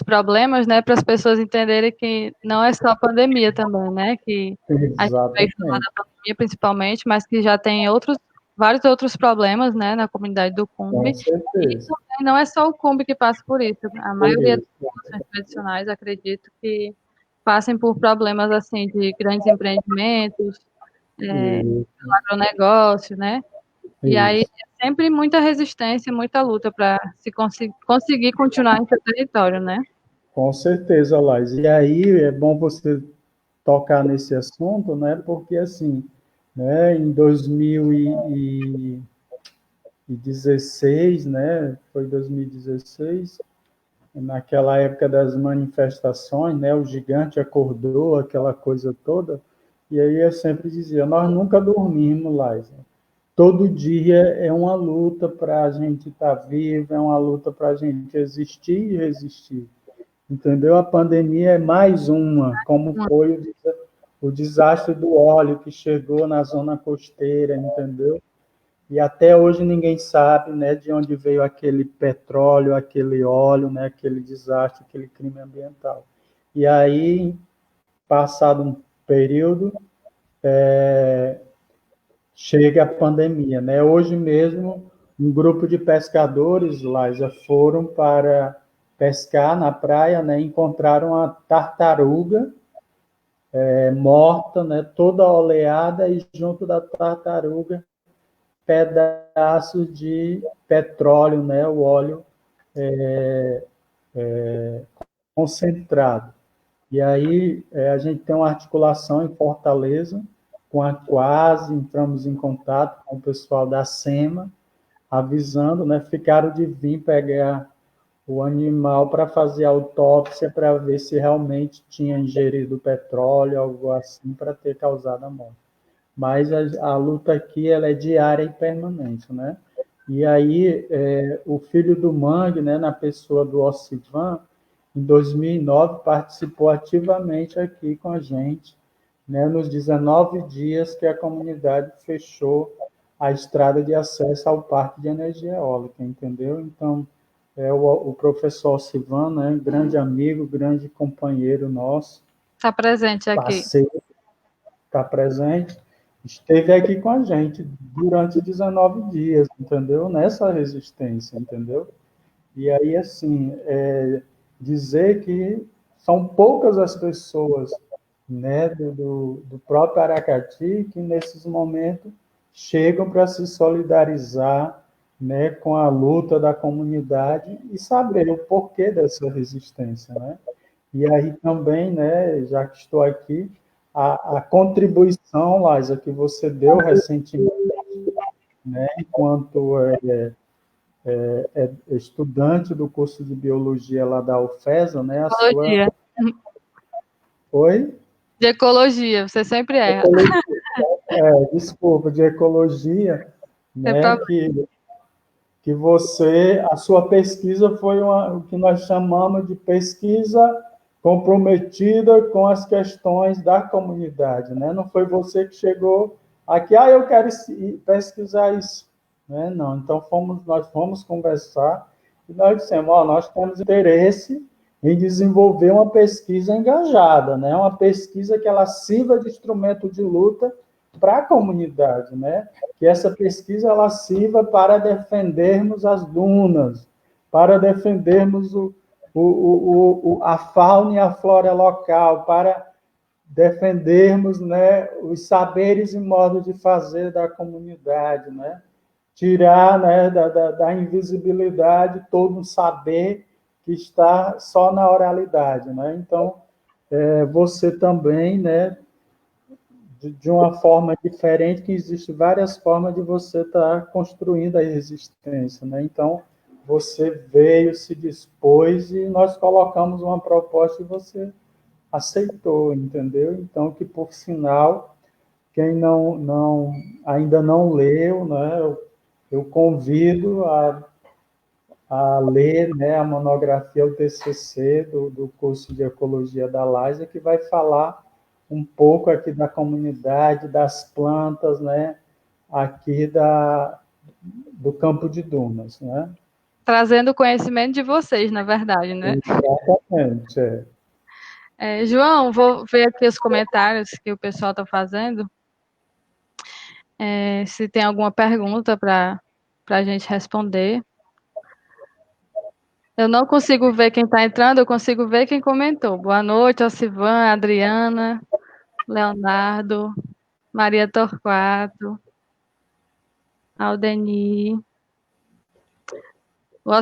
problemas, né, para as pessoas entenderem que não é só a pandemia também, né, que a gente vai falar da pandemia principalmente, mas que já tem vários outros problemas, né, na comunidade do Cumbe. E não é só o Cumbe que passa por isso. A maioria das populações tradicionais, acredito que passem por problemas assim de grandes empreendimentos, agronegócio, né? E aí é sempre muita resistência, muita luta para se conseguir continuar em seu território, né? Com certeza, Laís. E aí é bom você tocar nesse assunto, né? Porque assim, né? Em 2016, né? Foi 2016, naquela época das manifestações, né? O gigante acordou, aquela coisa toda. E aí eu sempre dizia, nós nunca dormimos, Laisa. Todo dia é uma luta para a gente estar vivo, é uma luta para a gente existir e resistir. Entendeu? A pandemia é mais uma, como foi o desastre do óleo que chegou na zona costeira, entendeu? E até hoje ninguém sabe, né, de onde veio aquele petróleo, aquele óleo, né, aquele desastre, aquele crime ambiental. E aí, passado um período, chega a pandemia, né? Hoje mesmo, um grupo de pescadores lá já foram para pescar na praia, né? Encontraram uma tartaruga morta, né? Toda oleada e junto da tartaruga pedaços de petróleo, né? O óleo concentrado. E aí a gente tem uma articulação em Fortaleza com a Quase, entramos em contato com o pessoal da SEMA, avisando, né? Ficaram de vir pegar o animal para fazer a autópsia para ver se realmente tinha ingerido petróleo, algo assim, para ter causado a morte. Mas a luta aqui ela é diária e permanente, né? E aí o filho do Mangue, né, na pessoa do Ocivan, em 2009 participou ativamente aqui com a gente, né, nos 19 dias que a comunidade fechou a estrada de acesso ao parque de energia eólica, entendeu? Então, o professor Ocivan, né, grande amigo, grande companheiro nosso, Está presente aqui. parceiro, está presente, esteve aqui com a gente durante 19 dias, entendeu? Nessa resistência, entendeu? E aí, assim, dizer que são poucas as pessoas, né, do próprio Aracati que, nesses momentos, chegam para se solidarizar, né, com a luta da comunidade e saber o porquê dessa resistência, né? E aí também, né, já que estou aqui, a contribuição, Laisa, que você deu recentemente, né, enquanto estudante do curso de biologia lá da UFESA, né, a sua... Ecologia. Oi? De ecologia, você sempre erra. Desculpa, de ecologia, É né, que você, a sua pesquisa foi o que nós chamamos de pesquisa comprometida com as questões da comunidade, né? Não foi você que chegou aqui, eu quero pesquisar isso, né? Não, então nós fomos conversar e nós dissemos, nós temos interesse em desenvolver uma pesquisa engajada, né? Uma pesquisa que ela sirva de instrumento de luta para a comunidade, né? Que essa pesquisa ela sirva para defendermos as dunas, para defendermos a fauna e a flora local, para defendermos, né, os saberes e modos de fazer da comunidade, né? Tirar, né, da invisibilidade todo um saber que está só na oralidade, né? Então, você também, né, de uma forma diferente, que existe várias formas de você estar construindo a resistência, né? Então, você veio, se dispôs e nós colocamos uma proposta e você aceitou, entendeu? Então, que por sinal, quem ainda não leu, né, eu convido a ler, né, a monografia, o TCC do curso de Ecologia da LASA, que vai falar um pouco aqui da comunidade, das plantas, né, aqui do Campo de Dunas, né? Trazendo o conhecimento de vocês, na verdade, né? Exatamente. João, vou ver aqui os comentários que o pessoal está fazendo. Se tem alguma pergunta para a gente responder. Eu não consigo ver quem está entrando, eu consigo ver quem comentou. Boa noite, Alcivan, Adriana, Leonardo, Maria Torquato, Aldeni. O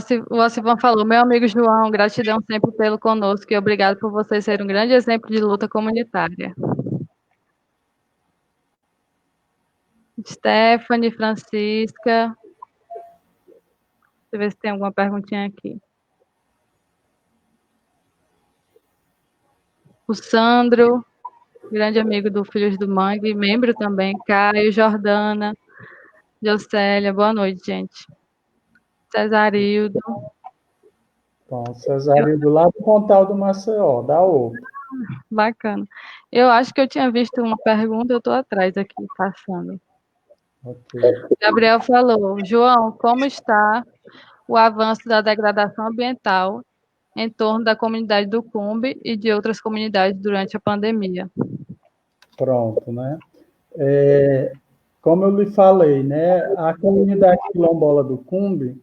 Alcivan falou, meu amigo João, gratidão sempre pelo conosco e obrigado por você ser um grande exemplo de luta comunitária. Stephanie, Francisca. Deixa eu ver se tem alguma perguntinha aqui. O Sandro, grande amigo do Filhos do Mangue, membro também. Caio, Jordana, Jocélia, boa noite, gente. Cesarildo. Bom, Cesarildo lá do Pontal do Maceió, da outra. Bacana. Eu acho que eu tinha visto uma pergunta, eu estou atrás aqui, passando. Okay. Gabriel falou, João, como está o avanço da degradação ambiental em torno da comunidade do Cumbe e de outras comunidades durante a pandemia? Pronto, né? Como eu lhe falei, né, a comunidade quilombola do Cumbe,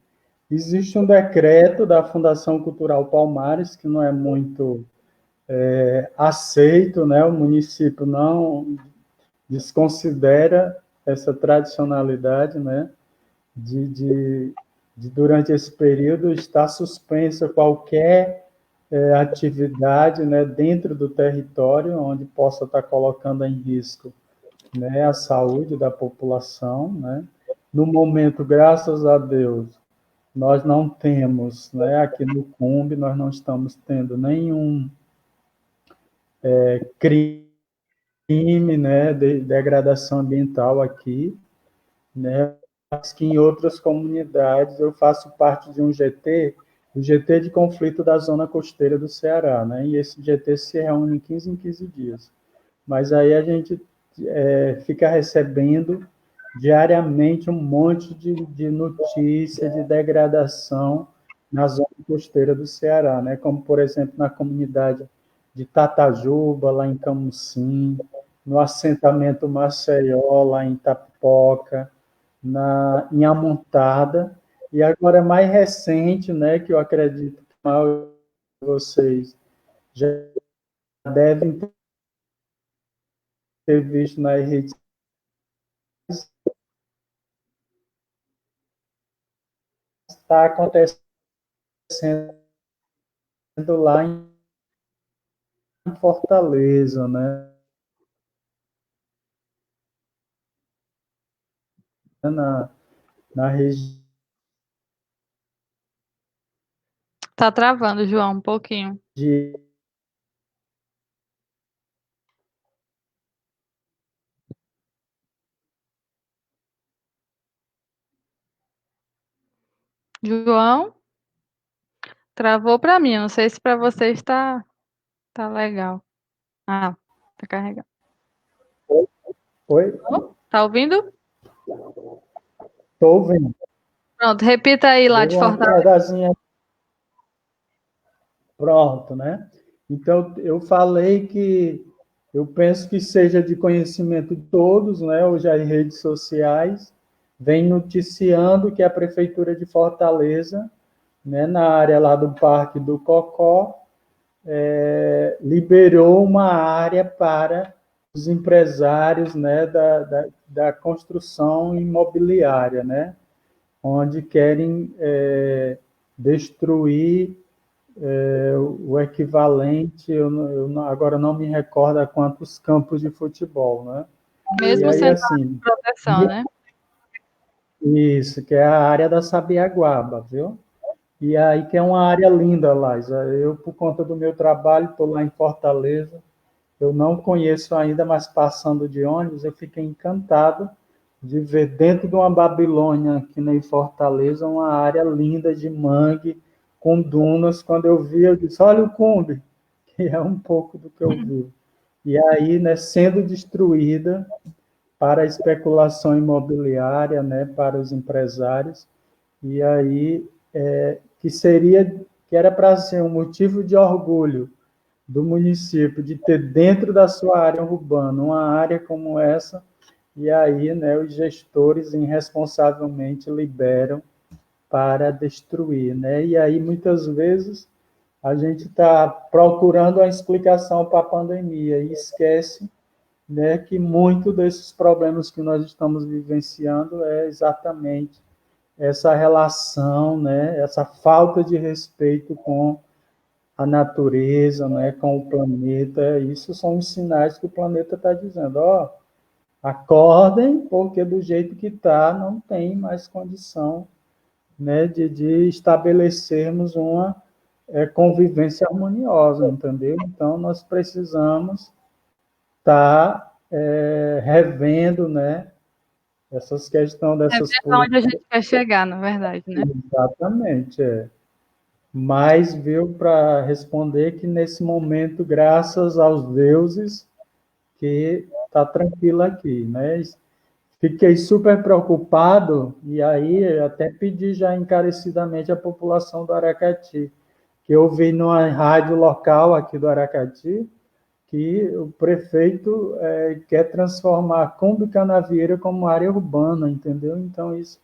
existe um decreto da Fundação Cultural Palmares, que não é muito aceito, né? O município não desconsidera essa tradicionalidade, né? De durante esse período estar suspensa qualquer atividade, né, dentro do território onde possa estar colocando em risco, né, a saúde da população, né? No momento, graças a Deus, nós não temos, né, aqui no Cumbe, nós não estamos tendo nenhum crime, né, de degradação ambiental aqui, né? Mas que em outras comunidades eu faço parte de um GT, o GT de conflito da zona costeira do Ceará, né? E esse GT se reúne em 15 dias. Mas aí a gente fica recebendo diariamente um monte de notícia de degradação na zona costeira do Ceará, né? Como, por exemplo, na comunidade de Tatajuba, lá em Camusim, no assentamento Maceió, lá em Itapipoca, em Amontada, e agora mais recente, né, que eu acredito que vocês já devem ter visto nas redes, está acontecendo lá em Fortaleza, né, na região Tá travando, João, um pouquinho. de João, travou para mim. Eu não sei se para você tá legal. Ah, tá carregando. Oi? Tá ouvindo? Estou ouvindo. Pronto, repita aí lá Deu de uma Fortaleza. quedazinha. Pronto, né? Então, eu falei que eu penso que seja de conhecimento de todos, né? Hoje as redes sociais vem noticiando que a Prefeitura de Fortaleza, né, na área lá do Parque do Cocó, liberou uma área para os empresários, né, da construção imobiliária, né? Onde querem destruir o equivalente, agora não me recordo a quantos campos de futebol, né? E Mesmo aí, sendo área de assim, proteção, né? isso, que é a área da Sabiaguaba, viu? E aí que é uma área linda lá. Eu, por conta do meu trabalho, estou lá em Fortaleza, eu não conheço ainda, mas passando de ônibus, eu fiquei encantado de ver dentro de uma Babilônia, aqui em Fortaleza, uma área linda de mangue, com dunas. Quando eu vi, eu disse, olha o Cumbe, que é um pouco do que eu vi. E aí, né, sendo destruída para a especulação imobiliária, né, para os empresários, e aí que era para ser um motivo de orgulho do município de ter dentro da sua área urbana uma área como essa, e aí, né, os gestores irresponsavelmente liberam para destruir, né? E aí muitas vezes a gente está procurando a explicação para a pandemia e esquece, né, que muito desses problemas que nós estamos vivenciando é exatamente essa relação, né, essa falta de respeito com a natureza, né, com o planeta. Isso são os sinais que o planeta está dizendo, ó, acordem, porque do jeito que está, não tem mais condição, né, de estabelecermos uma convivência harmoniosa, entendeu? Então, nós precisamos estar revendo, né, essas questões É dessas ver onde a políticas. gente quer chegar, na verdade, né? Exatamente, Mas, viu, para responder que nesse momento, graças aos deuses, que está tranquilo aqui, né? Fiquei super preocupado e aí eu até pedi já encarecidamente à população do Aracati, que eu vi numa rádio local aqui do Aracati, que o prefeito quer transformar a Cumbe Canavieira como área urbana, entendeu? Então isso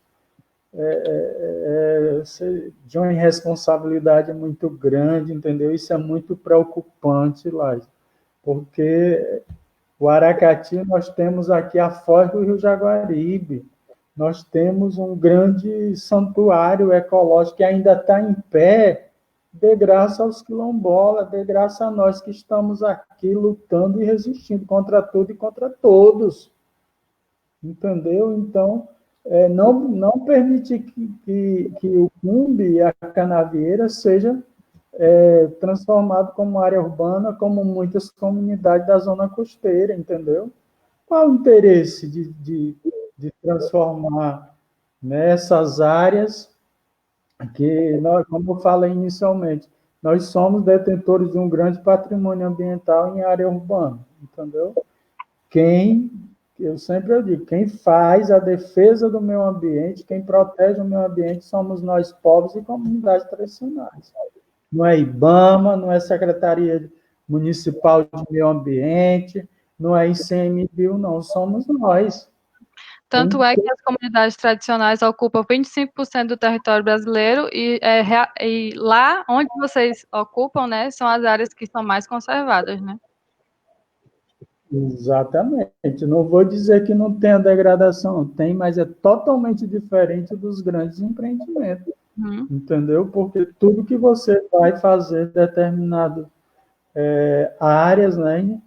de uma irresponsabilidade muito grande, entendeu? Isso é muito preocupante, lá, porque o Aracati, nós temos aqui a foz do Rio Jaguaribe, nós temos um grande santuário ecológico que ainda está em pé, de graça aos quilombolas, de graça a nós que estamos aqui lutando e resistindo contra tudo e contra todos. Entendeu? Então, não permitir que o Cumbe e a Canavieira seja transformado como área urbana, como muitas comunidades da zona costeira, entendeu? Qual o interesse de transformar nessas áreas que, nós, como eu falei inicialmente, nós somos detentores de um grande patrimônio ambiental em área urbana, entendeu? Quem, eu sempre digo, quem faz a defesa do meio ambiente, quem protege o meio ambiente somos nós, povos e comunidades tradicionais. Não é IBAMA, não é Secretaria Municipal de Meio Ambiente, não é ICMBio, não, somos nós. Tanto é que as comunidades tradicionais ocupam 25% do território brasileiro e lá onde vocês ocupam, né, são as áreas que são mais conservadas, né? Exatamente. Não vou dizer que não tem a degradação, tem, mas é totalmente diferente dos grandes empreendimentos, entendeu? Porque tudo que você vai fazer determinado áreas, né,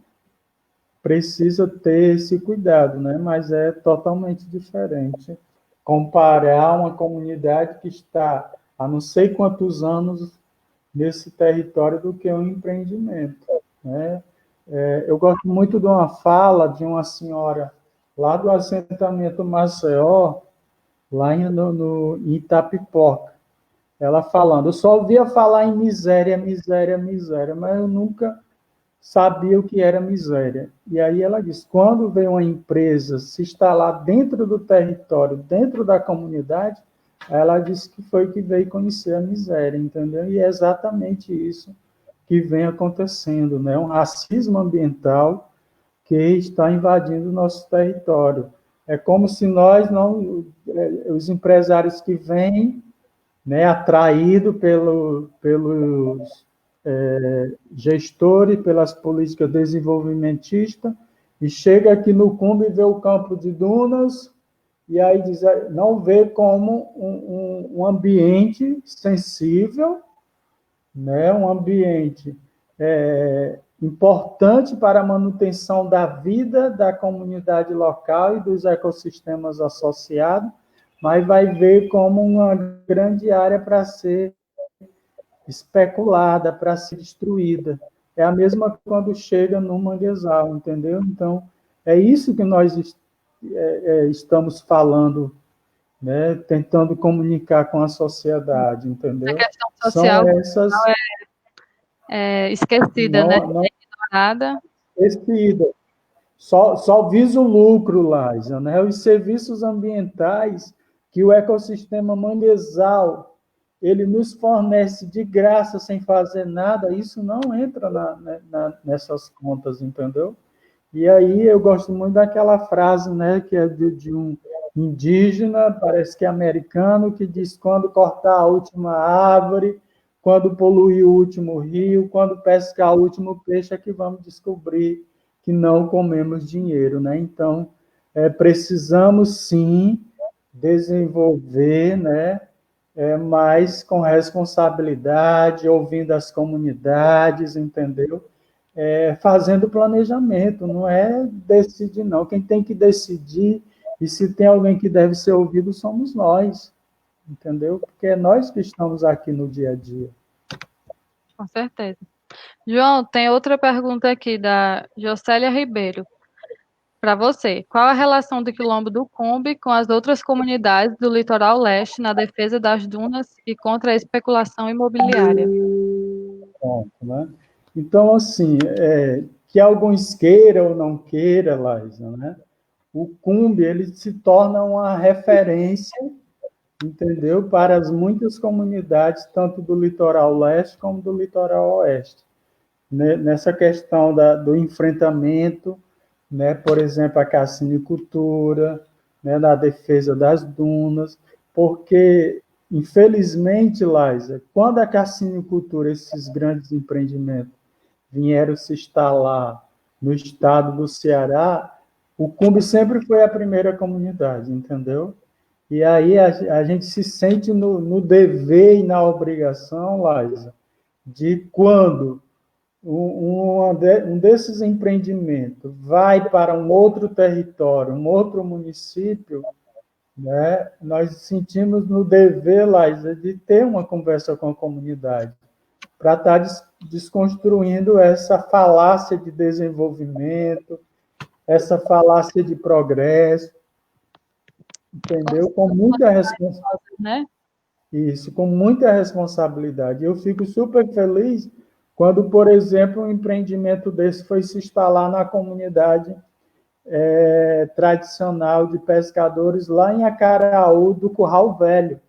precisa ter esse cuidado, né? Mas é totalmente diferente comparar uma comunidade que está há não sei quantos anos nesse território do que um empreendimento, né? Eu gosto muito de uma fala de uma senhora lá do assentamento Maceió, lá em Itapipoca. Ela falando, eu só ouvia falar em miséria, miséria, miséria, mas eu nunca sabia o que era miséria. E aí ela disse, quando vem uma empresa se instalar dentro do território, dentro da comunidade, ela disse que foi que veio conhecer a miséria, entendeu? E é exatamente isso que vem acontecendo, né? Um racismo ambiental que está invadindo o nosso território. É como se nós não, os empresários que vêm, né, atraídos pelos gestores, pelas políticas desenvolvimentistas, e chega aqui no Cumbe e vê o campo de dunas, e aí diz, não vê como um ambiente sensível, né, um ambiente importante para a manutenção da vida da comunidade local e dos ecossistemas associados, mas vai ver como uma grande área para ser especulada, para ser destruída. É a mesma quando chega no manguezal, entendeu? Então, é isso que nós estamos falando, né? Tentando comunicar com a sociedade, A entendeu? questão São social essas... é esquecida, né? Não, Ignorada. esquecida. Só visa o lucro, Laisa, né? Os serviços ambientais que o ecossistema manguezal ele nos fornece de graça, sem fazer nada, isso não entra nessas contas, entendeu? E aí eu gosto muito daquela frase, né, que é de um indígena, parece que é americano, que diz quando cortar a última árvore, quando poluir o último rio, quando pescar o último peixe, é que vamos descobrir que não comemos dinheiro, né? Então, precisamos sim desenvolver, né, mas com responsabilidade, ouvindo as comunidades, entendeu? fazendo planejamento, não é decidir, não. Quem tem que decidir, e se tem alguém que deve ser ouvido, somos nós, entendeu? Porque é nós que estamos aqui no dia a dia. Com certeza. João, tem outra pergunta aqui da Jocélia Ribeiro. Para você, qual a relação do Quilombo do Cumbe com as outras comunidades do litoral leste na defesa das dunas e contra a especulação imobiliária? Ponto, né? Então, assim, que alguns queiram ou não queiram, Laísa, né? O Cumbe, ele se torna uma referência, entendeu? Para as muitas comunidades, tanto do litoral leste como do litoral oeste. Nessa questão do enfrentamento, né? Por exemplo, a cassinicultura, né? Na defesa das dunas, porque, infelizmente, Laísa, quando a cassinicultura, esses grandes empreendimentos, vieram se instalar no estado do Ceará, o Cumbe sempre foi a primeira comunidade, entendeu? E aí a gente se sente no dever e na obrigação, Laísa, de quando um desses empreendimentos vai para um outro território, um outro município, né, nós sentimos no dever, Laísa, de ter uma conversa com a comunidade, para estar desconstruindo essa falácia de desenvolvimento, essa falácia de progresso, entendeu? Com muita responsabilidade. Né? Isso, com muita responsabilidade. Eu fico super feliz quando, por exemplo, um empreendimento desse foi se instalar na comunidade tradicional de pescadores lá em Acaraú, do Curral Velho.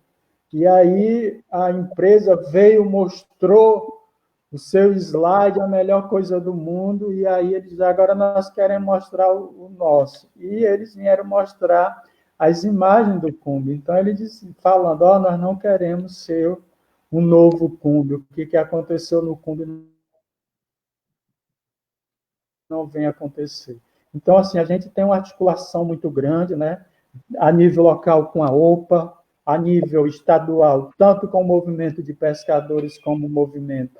E aí a empresa veio, mostrou o seu slide, a melhor coisa do mundo, e aí eles agora nós queremos mostrar o nosso. E eles vieram mostrar as imagens do Cumbe. Então eles falando, nós não queremos ser um novo Cumbe, o que aconteceu no Cumbe não vem acontecer. Então, assim, a gente tem uma articulação muito grande, né? A nível local com a OPA, a nível estadual, tanto com o movimento de pescadores como o movimento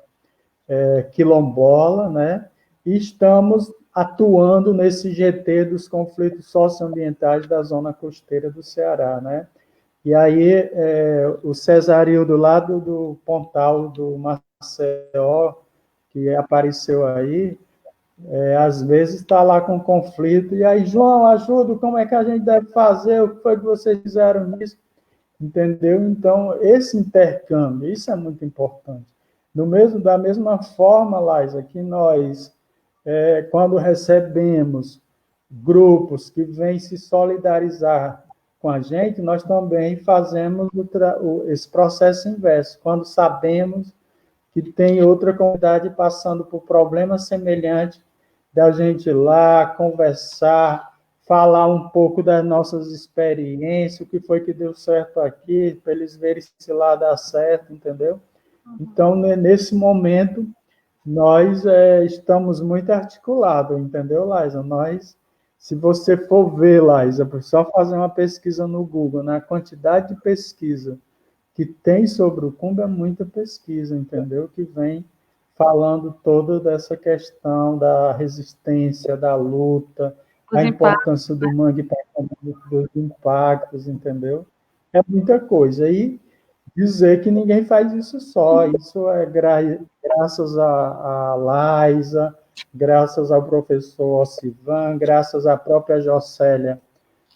quilombola, né? E estamos atuando nesse GT dos conflitos socioambientais da zona costeira do Ceará, né? E aí o Cesarildo, lá do Pontal do Maceió, que apareceu aí, às vezes está lá com conflito, e aí, João, ajuda, como é que a gente deve fazer, o que foi que vocês fizeram nisso? Entendeu? Então, esse intercâmbio, isso é muito importante. Da mesma forma, Laísa, que nós, quando recebemos grupos que vêm se solidarizar com a gente, nós também fazemos esse processo inverso. Quando sabemos que tem outra comunidade passando por problemas semelhantes, da gente ir lá, conversar, falar um pouco das nossas experiências, o que foi que deu certo aqui, para eles verem se lá dá certo, entendeu? Então, nesse momento, nós estamos muito articulados, entendeu, Laísa? Se você for ver, Laísa, só fazer uma pesquisa no Google, na quantidade de pesquisa que tem sobre o Cumbe, é muita pesquisa, entendeu? Que vem falando toda dessa questão da resistência, da luta, a importância do mangue dos impactos, entendeu? É muita coisa. E dizer que ninguém faz isso só, isso é graças a Laísa, graças ao professor Osivan, graças à própria Jocélia,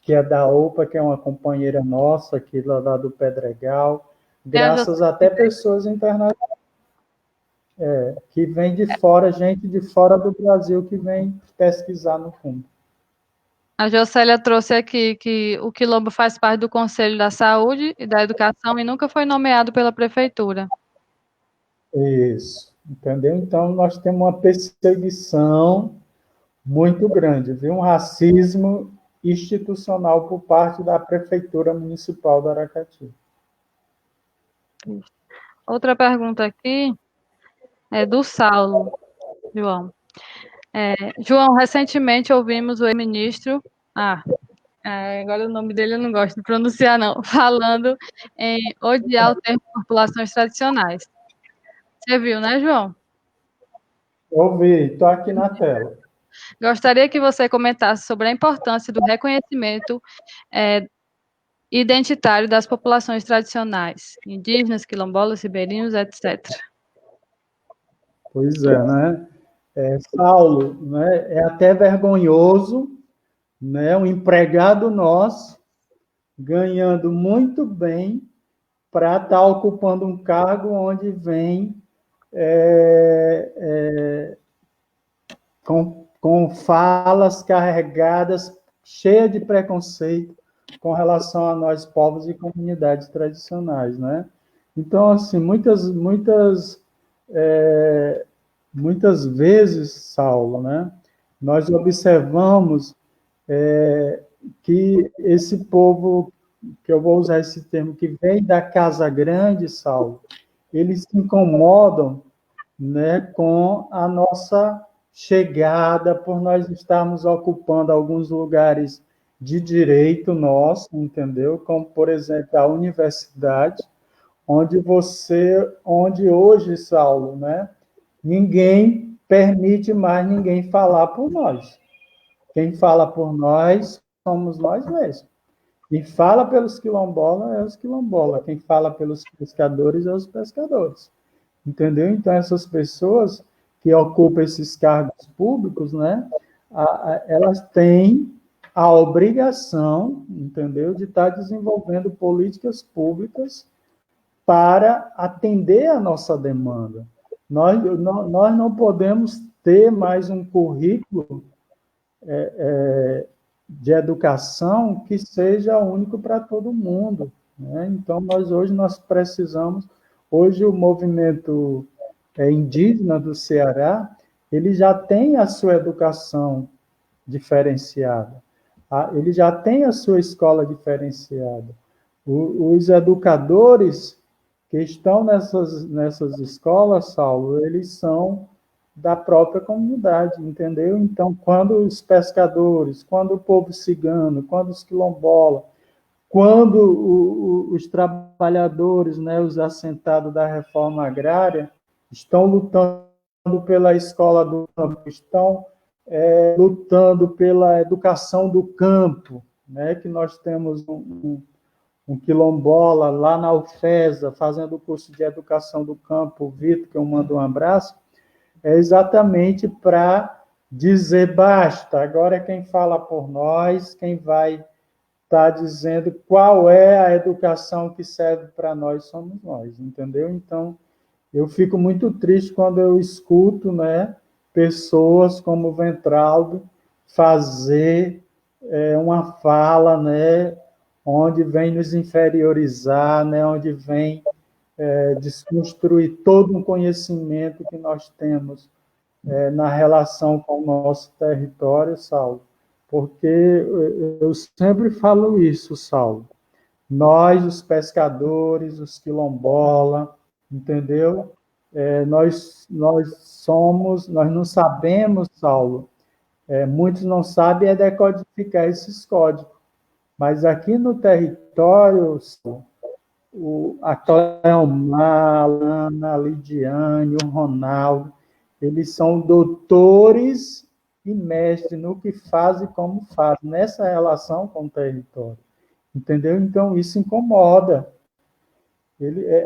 que é da OPA, que é uma companheira nossa aqui lá do Pedregal, graças até pessoas internacionais, que vem de fora, gente de fora do Brasil que vem pesquisar no fundo. A Jocélia trouxe aqui que o Quilombo faz parte do Conselho da Saúde e da Educação e nunca foi nomeado pela Prefeitura. Isso, entendeu? Então, nós temos uma perseguição muito grande, viu? Um racismo institucional por parte da Prefeitura Municipal do Aracati. Outra pergunta aqui é do Saulo, João. João, recentemente ouvimos o ex-ministro, agora o nome dele eu não gosto de pronunciar não, falando em odiar o termo populações tradicionais. Você viu, né, João? Ouvi, estou aqui na tela. Gostaria que você comentasse sobre a importância do reconhecimento identitário das populações tradicionais, indígenas, quilombolas, ribeirinhos, etc. Pois é, né? Saulo, né? É até vergonhoso, né? Um empregado nosso ganhando muito bem para estar ocupando um cargo onde vem com falas carregadas, cheias de preconceito com relação a nós, povos e comunidades tradicionais, né? Então, assim, muitas vezes, Saulo, né, nós observamos que esse povo, que eu vou usar esse termo, que vem da Casa Grande, Saulo, eles se incomodam, né, com a nossa chegada, por nós estarmos ocupando alguns lugares de direito nosso, entendeu? Como, por exemplo, a universidade, onde hoje, Saulo, né, ninguém permite mais ninguém falar por nós. Quem fala por nós somos nós mesmos. Quem fala pelos quilombolas é os quilombolas. Quem fala pelos pescadores é os pescadores. Entendeu? Então, essas pessoas que ocupam esses cargos públicos, né, elas têm a obrigação, entendeu, de estar desenvolvendo políticas públicas para atender a nossa demanda. Nós não podemos ter mais um currículo de educação que seja único para todo mundo, né? Então, nós precisamos, hoje o movimento indígena do Ceará, ele já tem a sua educação diferenciada, ele já tem a sua escola diferenciada. Os educadores que estão nessas escolas, Saulo, eles são da própria comunidade, entendeu? Então, quando os pescadores, quando o povo cigano, quando os quilombolas, quando os trabalhadores, né, os assentados da reforma agrária, estão lutando pela escola do campo, estão lutando pela educação do campo, né, que nós temos um quilombola lá na UFESA, fazendo o curso de educação do campo, o Vitor, que eu mando um abraço, é exatamente para dizer basta, agora é quem fala por nós, quem vai estar dizendo qual é a educação que serve para nós, somos nós, entendeu? Então, eu fico muito triste quando eu escuto, né, pessoas como o Ventraldo fazer uma fala, né, onde vem nos inferiorizar, né, onde vem desconstruir todo um conhecimento que nós temos na relação com o nosso território, Saulo. Porque eu sempre falo isso, Saulo. Nós, os pescadores, os quilombola, entendeu? Nós não sabemos, Saulo, muitos não sabem decodificar esses códigos. Mas aqui no território, a Cleomar, a Lana, a Lidiane, o Ronaldo, eles são doutores e mestres no que fazem e como fazem, nessa relação com o território. Entendeu? Então, isso incomoda.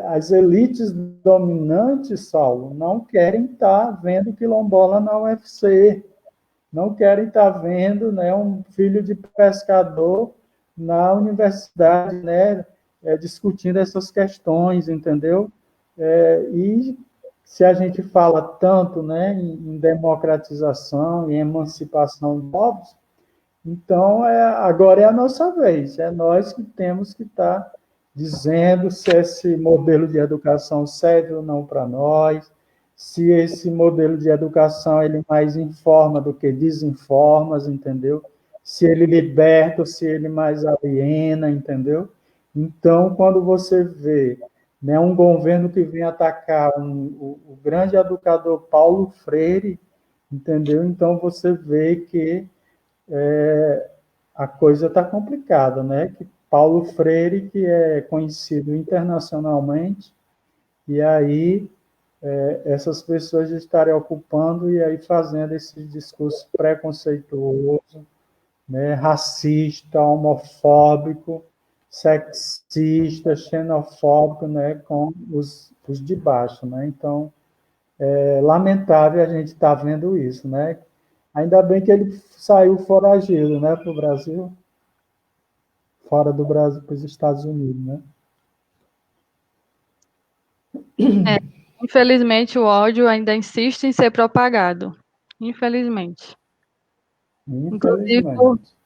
As elites dominantes, Saulo, não querem estar vendo quilombola na UFC, não querem estar vendo, né, um filho de pescador na universidade, né, discutindo essas questões, entendeu? E se a gente fala tanto, né, em democratização, em emancipação de povos, então agora é a nossa vez, é nós que temos que estar dizendo se esse modelo de educação serve ou não para nós, se esse modelo de educação ele mais informa do que desinforma, entendeu? Se ele liberta ou se ele mais aliena, entendeu? Então, quando você vê, né, um governo que vem atacar o grande educador Paulo Freire, entendeu? Então, você vê que a coisa está complicada, né? Que Paulo Freire, que é conhecido internacionalmente, e aí essas pessoas estarem ocupando e aí fazendo esse discurso preconceituoso, né, racista, homofóbico, sexista, xenofóbico, né, com os de baixo, né? Então, é lamentável a gente estar vendo isso, né? Ainda bem que ele saiu foragido, né, para o Brasil, fora do Brasil, para os Estados Unidos, né? É, infelizmente, o ódio ainda insiste em ser propagado. Infelizmente. Inclusive Infelizmente.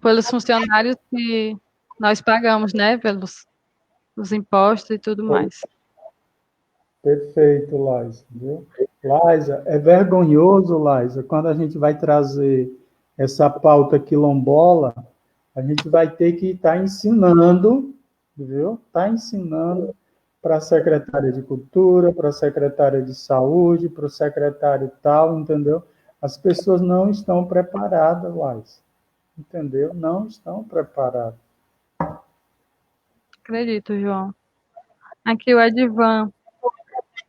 pelos funcionários que nós pagamos, né? Pelos os impostos e tudo mais. Perfeito, Laisa, viu? Laisa, é vergonhoso, Laisa, quando a gente vai trazer essa pauta quilombola, a gente vai ter que estar ensinando, viu? Está ensinando para a secretária de Cultura, para a secretária de Saúde, para o secretário tal, entendeu? As pessoas não estão preparadas, Laisa, entendeu? Não estão preparadas. Acredito, João. Aqui o Edvan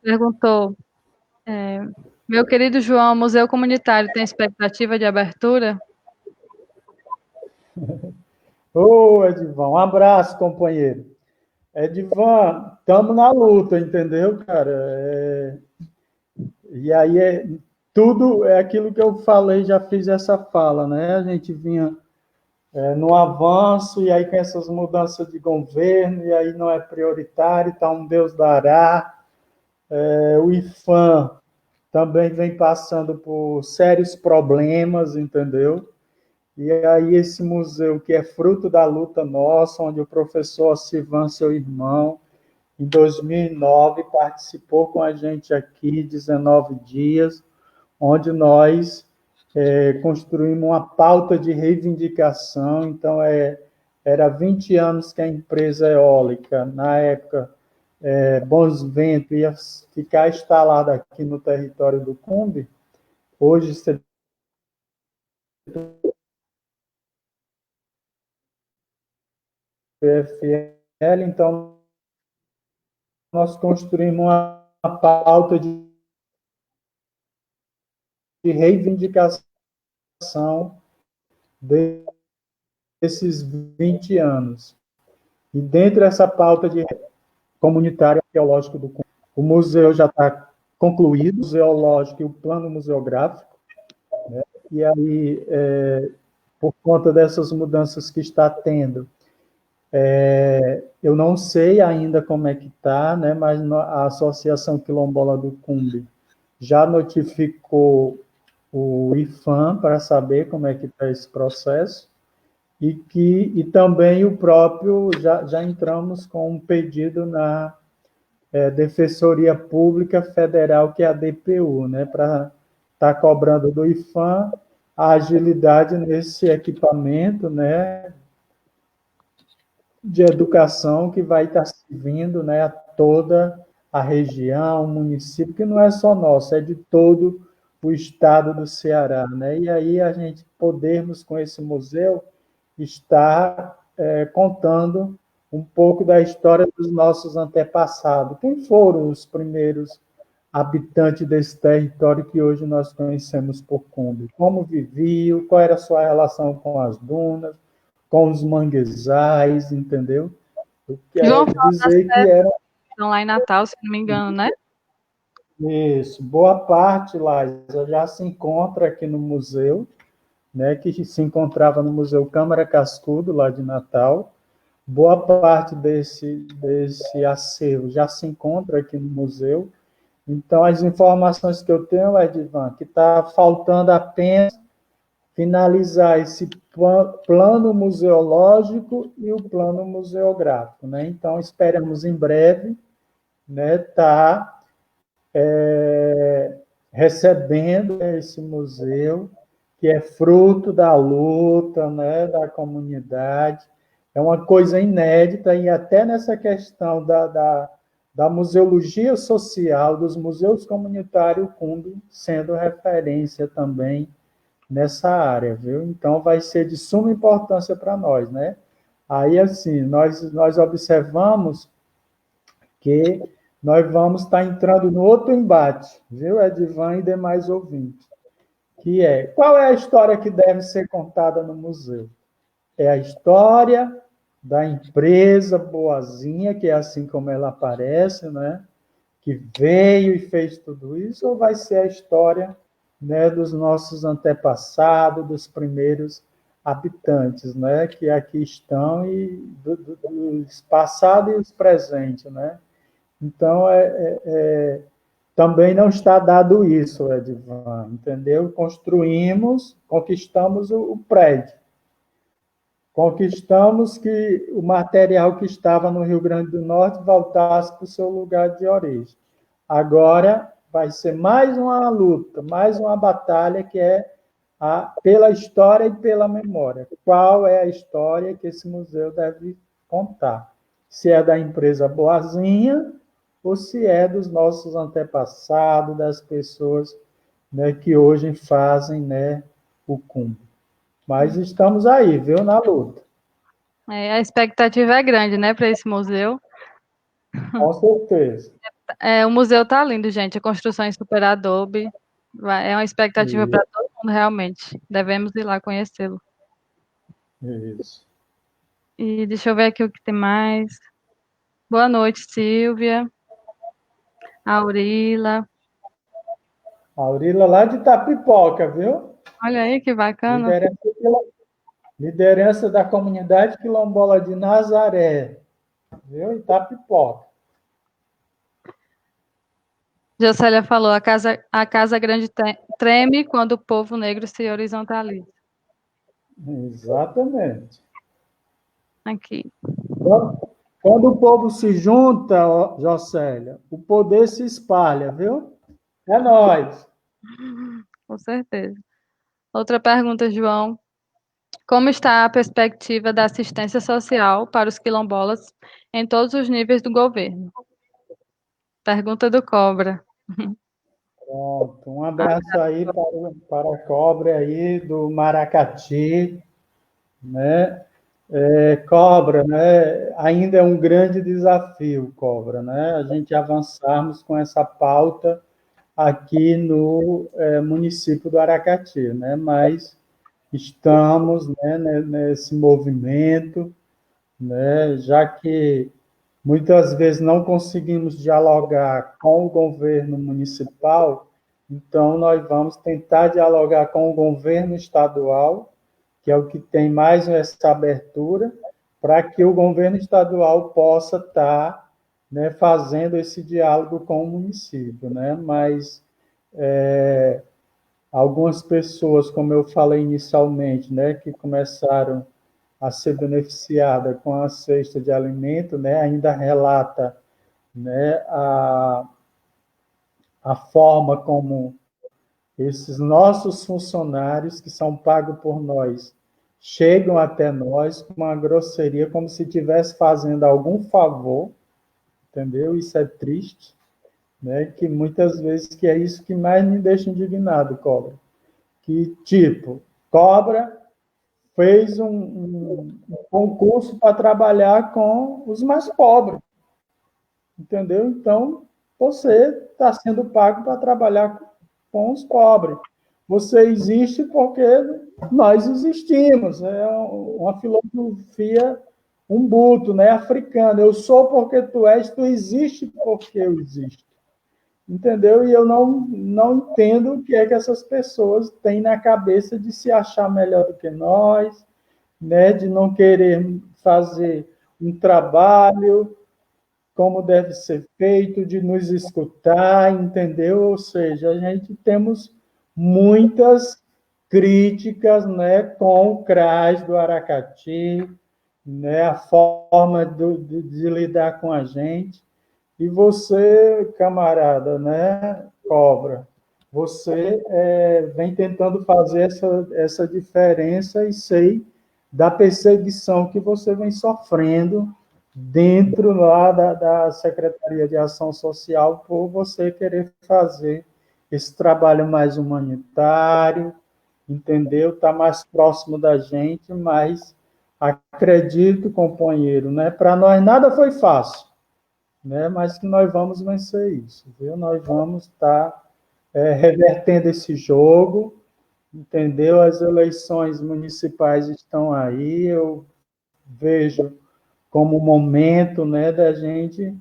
perguntou: meu querido João, o Museu Comunitário tem expectativa de abertura? Ô, Edivan, um abraço, companheiro. Edivan, estamos na luta, entendeu, cara? E aí tudo é aquilo que eu falei, já fiz essa fala, né? A gente vinha no avanço, e aí com essas mudanças de governo, e aí não é prioritário, tá um Deus dará. O IFAM também vem passando por sérios problemas, entendeu? E aí esse museu, que é fruto da luta nossa, onde o professor Sivan, seu irmão, em 2009, participou com a gente aqui 19 dias, onde nós construímos uma pauta de reivindicação. Então, era 20 anos que a empresa eólica, na época, Bons Ventos, ia ficar instalada aqui no território do Cumbe. Hoje, CPFL, então, nós construímos uma pauta de reivindicação desses 20 anos. E dentro dessa pauta de comunitária arqueológica do Cumbe, o museu já está concluído, o museológico e o plano museográfico, né? E aí, por conta dessas mudanças que está tendo, eu não sei ainda como é que está, né? Mas a Associação Quilombola do Cumbe já notificou o IFAM para saber como é que está esse processo, e também o próprio, já entramos com um pedido na Defensoria Pública Federal, que é a DPU, né, para estar cobrando do IFAM a agilidade nesse equipamento, né, de educação, que vai estar servindo, né, a toda a região, o município, que não é só nosso, é de todo o estado do Ceará, né? E aí a gente podermos, com esse museu, estar contando um pouco da história dos nossos antepassados. Quem foram os primeiros habitantes desse território que hoje nós conhecemos por Cumbe? Como viviam, qual era a sua relação com as dunas, com os manguezais, entendeu? Eu João quero fala das dizer que festas era que estão lá em Natal, se não me engano, né? isso. Boa parte, Laísa, já se encontra aqui no museu, né, que se encontrava no Museu Câmara Cascudo, lá de Natal. Boa parte desse acervo já se encontra aqui no museu. Então, as informações que eu tenho, Edvan, que está faltando apenas finalizar esse plano museológico e o plano museográfico, né? Então, esperamos em breve, né, estar recebendo esse museu, que é fruto da luta, né, da comunidade. É uma coisa inédita, e até nessa questão da museologia social, dos museus comunitários, o Cumbe sendo referência também nessa área, viu? Então, vai ser de suma importância para nós, né? Aí, assim, nós observamos que nós vamos estar entrando no outro embate, viu, Edivan e demais ouvintes, que é, qual é a história que deve ser contada no museu? É a história da empresa boazinha, que é assim como ela aparece, né? Que veio e fez tudo isso, ou vai ser a história, né, dos nossos antepassados, dos primeiros habitantes, né, que aqui estão, e dos passados e os presentes, né? Então, também não está dado isso, Edvan, entendeu? Construímos, conquistamos o prédio, conquistamos que o material que estava no Rio Grande do Norte voltasse para o seu lugar de origem. Agora vai ser mais uma luta, mais uma batalha, que é pela história e pela memória. Qual é a história que esse museu deve contar? Se é da empresa Boazinha ou se é dos nossos antepassados, das pessoas, né, que hoje fazem, né, o cumbo. Mas estamos aí, viu, na luta. A expectativa é grande, né, para esse museu. Com certeza. O museu tá lindo, gente. A construção em super adobe. É uma expectativa para todo mundo, realmente. Devemos ir lá conhecê-lo. Isso. E deixa eu ver aqui o que tem mais. Boa noite, Silvia. Aurila. Aurila lá de Itapipoca, viu? Olha aí que bacana. Liderança da comunidade quilombola de Nazaré, viu? Itapipoca. Jocélia falou, a casa grande treme quando o povo negro se horizontaliza. Exatamente. Aqui. Quando o povo se junta, Jocélia, o poder se espalha, viu? É nós. Com certeza. Outra pergunta, João. Como está a perspectiva da assistência social para os quilombolas em todos os níveis do governo? Pergunta do Cobra. Pronto. Um abraço aí para a cobra aí do Maracati, né? Cobra, né? Ainda é um grande desafio, Cobra, né? A gente avançarmos com essa pauta aqui no município do Aracati, né? Mas estamos, né, nesse movimento, né? Já que muitas vezes não conseguimos dialogar com o governo municipal, então nós vamos tentar dialogar com o governo estadual, que é o que tem mais essa abertura, para que o governo estadual possa estar, né, fazendo esse diálogo com o município, né? Mas algumas pessoas, como eu falei inicialmente, né, que começaram a ser beneficiada com a cesta de alimento, né, ainda relata, né, a forma como esses nossos funcionários, que são pagos por nós, chegam até nós com uma grosseria, como se estivesse fazendo algum favor, entendeu? Isso é triste, né? Que muitas vezes que é isso que mais me deixa indignado, Cobra. Que, tipo, Cobra fez um concurso para trabalhar com os mais pobres, entendeu? Então, você está sendo pago para trabalhar com os pobres. Você existe porque nós existimos. É uma filosofia umbuto, né, africana. Eu sou porque tu és, tu existe porque eu existo. Entendeu? E eu não entendo o que é que essas pessoas têm na cabeça de se achar melhor do que nós, né, de não querer fazer um trabalho como deve ser feito, de nos escutar, entendeu? Ou seja, a gente temos muitas críticas, né, com o CRAS do Aracati, né, a forma de lidar com a gente. E você, camarada, né, Cobra, você vem tentando fazer essa diferença, e sei da perseguição que você vem sofrendo dentro lá da Secretaria de Ação Social, por você querer fazer esse trabalho mais humanitário, entendeu? Está mais próximo da gente, mas acredito, companheiro, né? Para nós nada foi fácil. né? Mas que nós vamos vencer isso, viu? Nós vamos estar revertendo esse jogo, entendeu? As eleições municipais estão aí, eu vejo como momento, né, da gente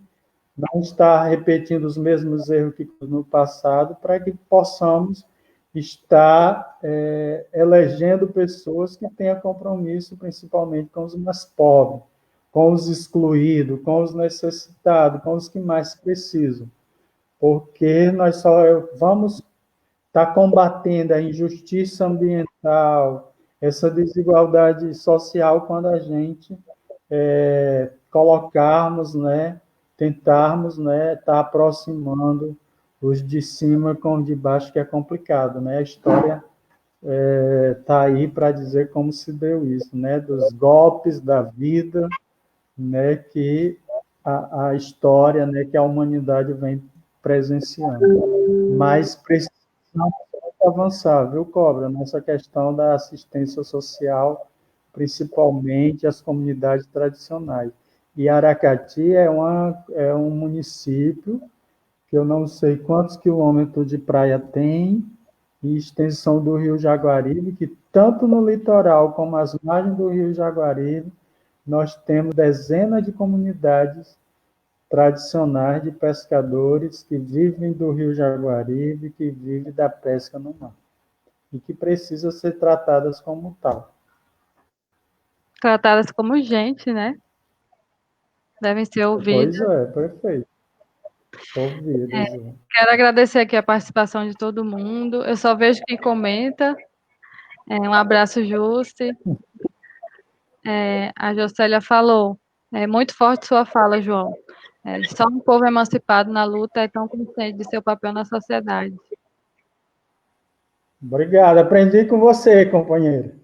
não estar repetindo os mesmos erros que no passado, para que possamos estar elegendo pessoas que tenham compromisso, principalmente com os mais pobres, com os excluídos, com os necessitados, com os que mais precisam, porque nós só vamos estar combatendo a injustiça ambiental, essa desigualdade social, quando a gente colocarmos, né, tentarmos, né, estar aproximando os de cima com os de baixo, que é complicado, né? A história está aí para dizer como se deu isso, né? Dos golpes da vida, né? Que a história, né? Que a humanidade vem presenciando. Mas precisamos avançar, viu, Cobra? Nessa questão da assistência social, principalmente as comunidades tradicionais. E Aracati é um município que eu não sei quantos quilômetros de praia tem, e extensão do Rio Jaguaribe, que tanto no litoral como as margens do Rio Jaguaribe, nós temos dezenas de comunidades tradicionais de pescadores que vivem do Rio Jaguaribe, que vivem da pesca no mar, e que precisam ser tratadas como tal. Tratadas como gente, né? Devem ser ouvidas. Pois é, perfeito. Ouvidas. Quero agradecer aqui a participação de todo mundo. Eu só vejo quem comenta. Um abraço, Juste. A Jocélia falou. É muito forte sua fala, João. Só um povo emancipado na luta é tão consciente de seu papel na sociedade. Obrigado, aprendi com você, companheiro.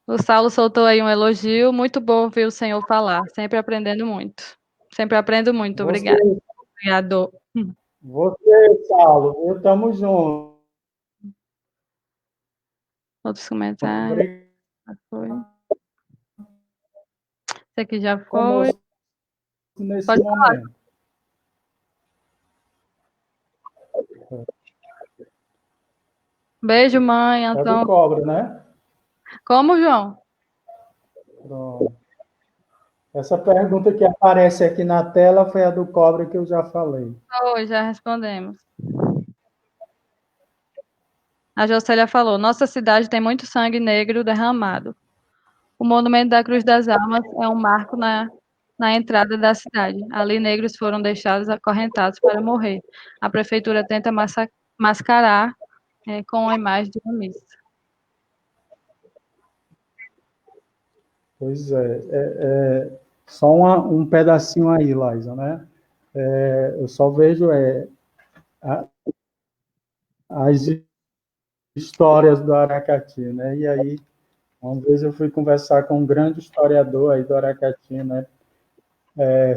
O Saulo soltou aí um elogio. Muito bom ouvir o senhor falar. Sempre aprendendo muito. Sempre aprendo muito. Você, Obrigada. Obrigado. você, Saulo, estamos juntos. Outros comentários. Já foi. Esse aqui já foi. Conosco nesse Pode falar. momento. Beijo, mãe. É do Então, Cobra, né? como, João? Pronto. Essa pergunta que aparece aqui na tela foi a do Cobra que eu já falei. Oi, já respondemos. A Jocélia falou: nossa cidade tem muito sangue negro derramado. O Monumento da Cruz das Almas é um marco na entrada da cidade. Ali, negros foram deixados acorrentados para morrer. A prefeitura tenta mascarar com a imagem de uma missa. Pois só um pedacinho aí, Laisa, né? Eu só vejo as histórias do Aracati, né? E aí, uma vez eu fui conversar com um grande historiador aí do Aracati, né?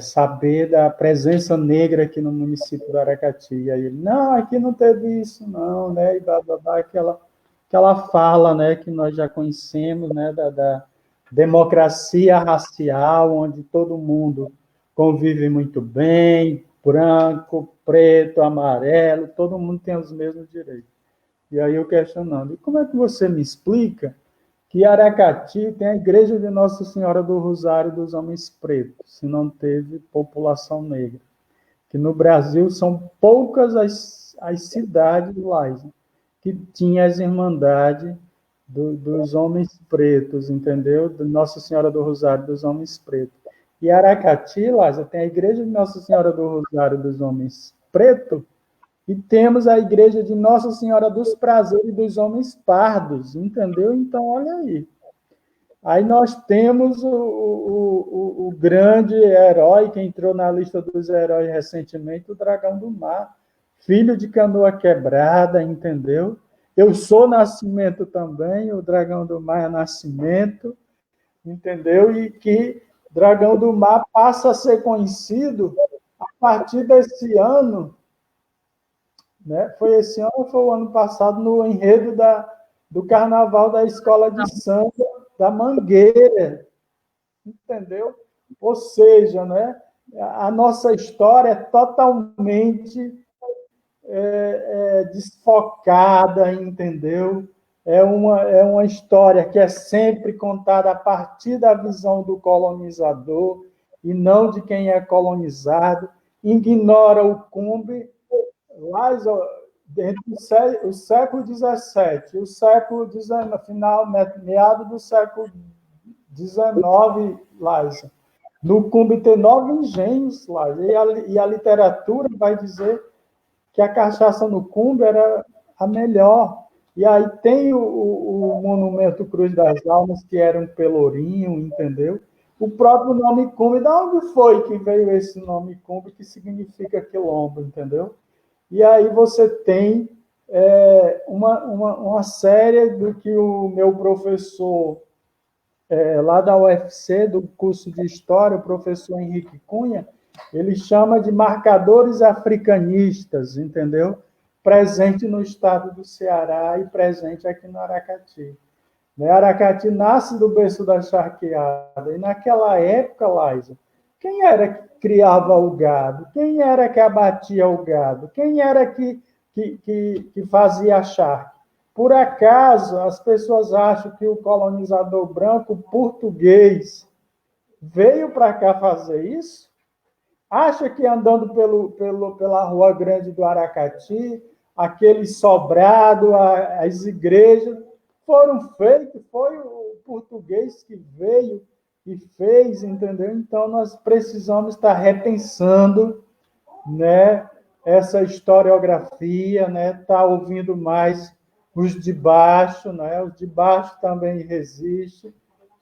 Saber da presença negra aqui no município do Aracati. E aí ele, não, aqui não teve isso, não, né? E blá, aquela fala, né, que nós já conhecemos, né, da democracia racial, onde todo mundo convive muito bem, branco, preto, amarelo, todo mundo tem os mesmos direitos. E aí eu questionando, e como é que você me explica que Aracati tem a igreja de Nossa Senhora do Rosário dos Homens Pretos, se não teve população negra? Que no Brasil são poucas as cidades lá que tinham as irmandades dos homens pretos, entendeu? De Nossa Senhora do Rosário dos Homens Pretos. E Aracati, Lázaro, tem a igreja de Nossa Senhora do Rosário dos Homens Pretos, e temos a igreja de Nossa Senhora dos Prazeres dos Homens Pardos, entendeu? Então, olha aí. Aí nós temos o grande herói que entrou na lista dos heróis recentemente, o Dragão do Mar, filho de Canoa Quebrada, entendeu? Eu sou Nascimento também, o Dragão do Mar é Nascimento, entendeu? E que Dragão do Mar passa a ser conhecido a partir desse ano, né? Foi esse ano ou foi o ano passado, no enredo do Carnaval da Escola de Samba da Mangueira, entendeu? Ou seja, né, a nossa história é totalmente desfocada, entendeu? É uma história que é sempre contada a partir da visão do colonizador e não de quem é colonizado, ignora o Cumbe, mas entre o século XVII e o século XIX, final, meado do século XIX, Liza. No Cumbe tem 9 engenhos, Liza, e a literatura vai dizer que a cachaça no Cumbe era a melhor. E aí tem o monumento Cruz das Almas, que era um pelourinho, entendeu? O próprio nome Cumbe, de onde foi que veio esse nome Cumbe, que significa quilombo, entendeu? E aí você tem uma série do que o meu professor lá da UFC, do curso de História, o professor Henrique Cunha, ele chama de marcadores africanistas, entendeu? Presente no estado do Ceará e presente aqui no Aracati. Aracati nasce do berço da charqueada, e naquela época, Laisa, quem era que criava o gado? Quem era que abatia o gado? Quem era que fazia a charque? Por acaso, as pessoas acham que o colonizador branco português veio para cá fazer isso? Acha que andando pela Rua Grande do Aracati, aquele sobrado, as igrejas, foram feitos, foi o português que veio e fez, entendeu? Então, nós precisamos estar repensando, né, essa historiografia, né, estar ouvindo mais os de baixo, né, os de baixo também resistem,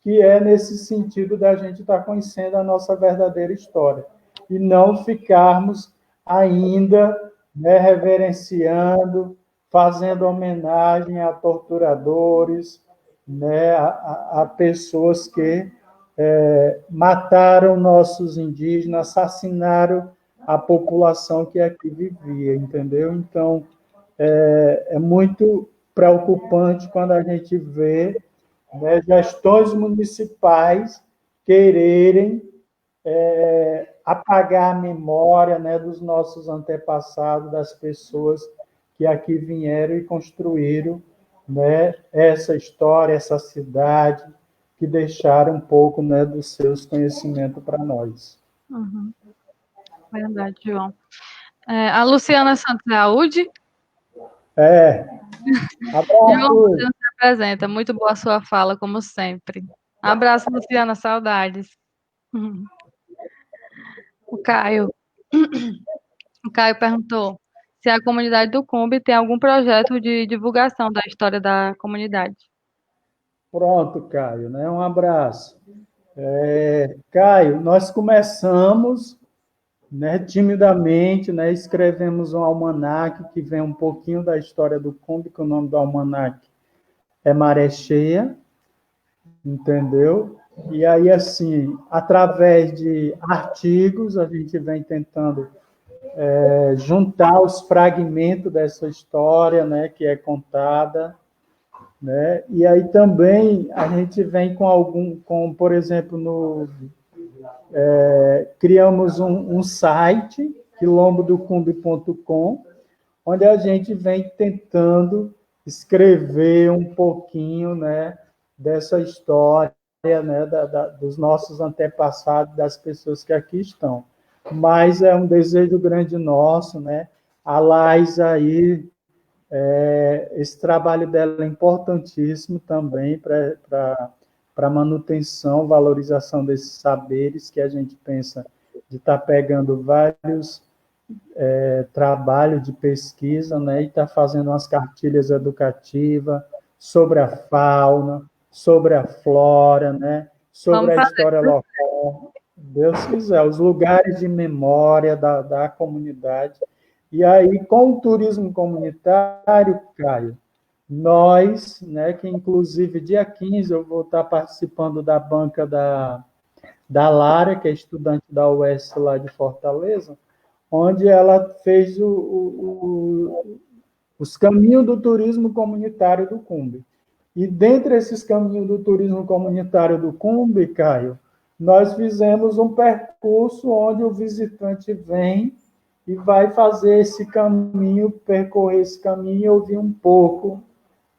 que é nesse sentido da gente estar conhecendo a nossa verdadeira história e não ficarmos ainda, né, reverenciando, fazendo homenagem a torturadores, né, a pessoas que mataram nossos indígenas, assassinaram a população que aqui vivia, entendeu? Então, é muito preocupante quando a gente vê, né, gestões municipais quererem apagar a memória, né, dos nossos antepassados, das pessoas que aqui vieram e construíram, né, essa história, essa cidade, que deixaram um pouco, né, dos seus conhecimentos para nós. Uhum. Verdade, João. A Luciana Santos Saúde. João, você se apresenta. Muito boa a sua fala, como sempre. Abraço, Luciana, saudades. O Caio perguntou se a comunidade do Cumbe tem algum projeto de divulgação da história da comunidade. Pronto, Caio, né? Um abraço. Caio, nós começamos, né, timidamente, né, escrevemos um almanaque que vem um pouquinho da história do Cumbe, que o nome do almanaque é Maré Cheia, entendeu? E aí, assim, através de artigos, a gente vem tentando juntar os fragmentos dessa história, né, que é contada, né? E aí também a gente vem por exemplo, criamos um site, quilombodocumbe.com, onde a gente vem tentando escrever um pouquinho, né, dessa história, né, dos nossos antepassados, das pessoas que aqui estão. Mas é um desejo grande nosso, né? A Laís aí, esse trabalho dela é importantíssimo também para a manutenção, valorização desses saberes que a gente pensa de estar pegando vários trabalhos de pesquisa, né, e estar fazendo umas cartilhas educativas sobre a fauna, sobre a flora, né, sobre a história local. Deus quiser, os lugares de memória da comunidade. E aí, com o turismo comunitário, Caio, nós, né, que inclusive dia 15 eu vou estar participando da banca da Lara, que é estudante da UES lá de Fortaleza, onde ela fez os caminhos do turismo comunitário do Cumbe. E dentre esses caminhos do turismo comunitário do Cumbe, Caio, nós fizemos um percurso onde o visitante vem e vai fazer esse caminho, percorrer esse caminho e ouvir um pouco